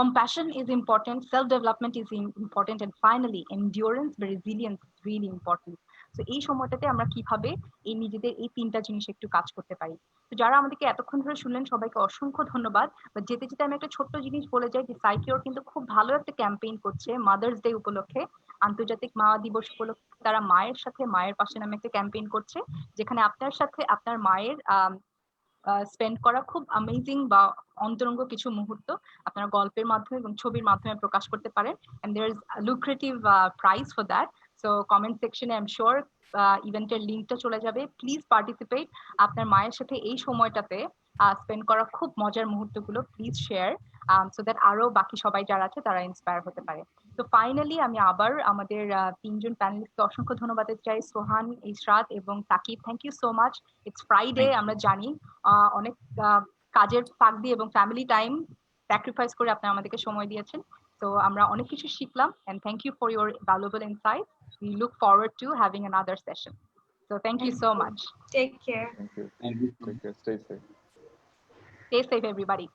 compassion is important, self development is important, and finally endurance বা রেজিলিয়েন্স ইজ রিয়েলি ইম্পর্টেন্ট। তো এই সময়টাতে আমরা কিভাবে এই নিজেদের এই 3টা জিনিস একটু কাজ করতে পারি। তো যারা আমাদেরকে এতক্ষণ ধরে শুনলেন সবাইকে অসংখ্য ধন্যবাদ। যেতে যেতে আমি একটা ছোট্ট জিনিস বলে যাই, যে সাইকিওর কিন্তু খুব ভালো একটা ক্যাম্পেইন করছে মাদার্স ডে উপলক্ষে, আন্তর্জাতিক মা দিবস উপলক্ষে। তারা মায়ের সাথে মায়ের পাশে নামে একটা ক্যাম্পেইন করছে, যেখানে আপনার সাথে আপনার মায়ের স্পেন্ড করা খুব অ্যামেজিং বা অন্তরঙ্গ কিছু মুহূর্ত আপনারা গল্পের মাধ্যমে এবং ছবির মাধ্যমে প্রকাশ করতে পারেন, and there is lucrative prize for that. So comment সেকশনে আই এম শিওর ইভেন্টের লিঙ্কটা চলে যাবে। Please participate. আপনার মায়ের সাথে এই সময়টাতে স্পেন্ড করা খুব মজার মুহূর্তগুলো প্লিজ শেয়ার, সো দ্যাট আরো বাকি সবাই যারা আছে তারা ইন্সপায়ার হতে পারে। তো ফাইনালি আমি আবার আমাদের 3জন প্যানেলিস্টকে অসংখ্য ধন্যবাদ চাই, সোহান, ইশরাত এবং Sakib. Thank you so much. It's Friday, আমরা জানি অনেক কাজের ফাঁক দিয়ে এবং ফ্যামিলি টাইম স্যাক্রিফাইস করে আপনারা আমাদেরকে সময় দিয়েছেন। তো আমরা অনেক কিছু শিখলাম, and thank you for your valuable insight. We look forward to having another session. So thank you so much. Take care. Thank you. Thank you. Take care. Stay safe. Stay safe, everybody.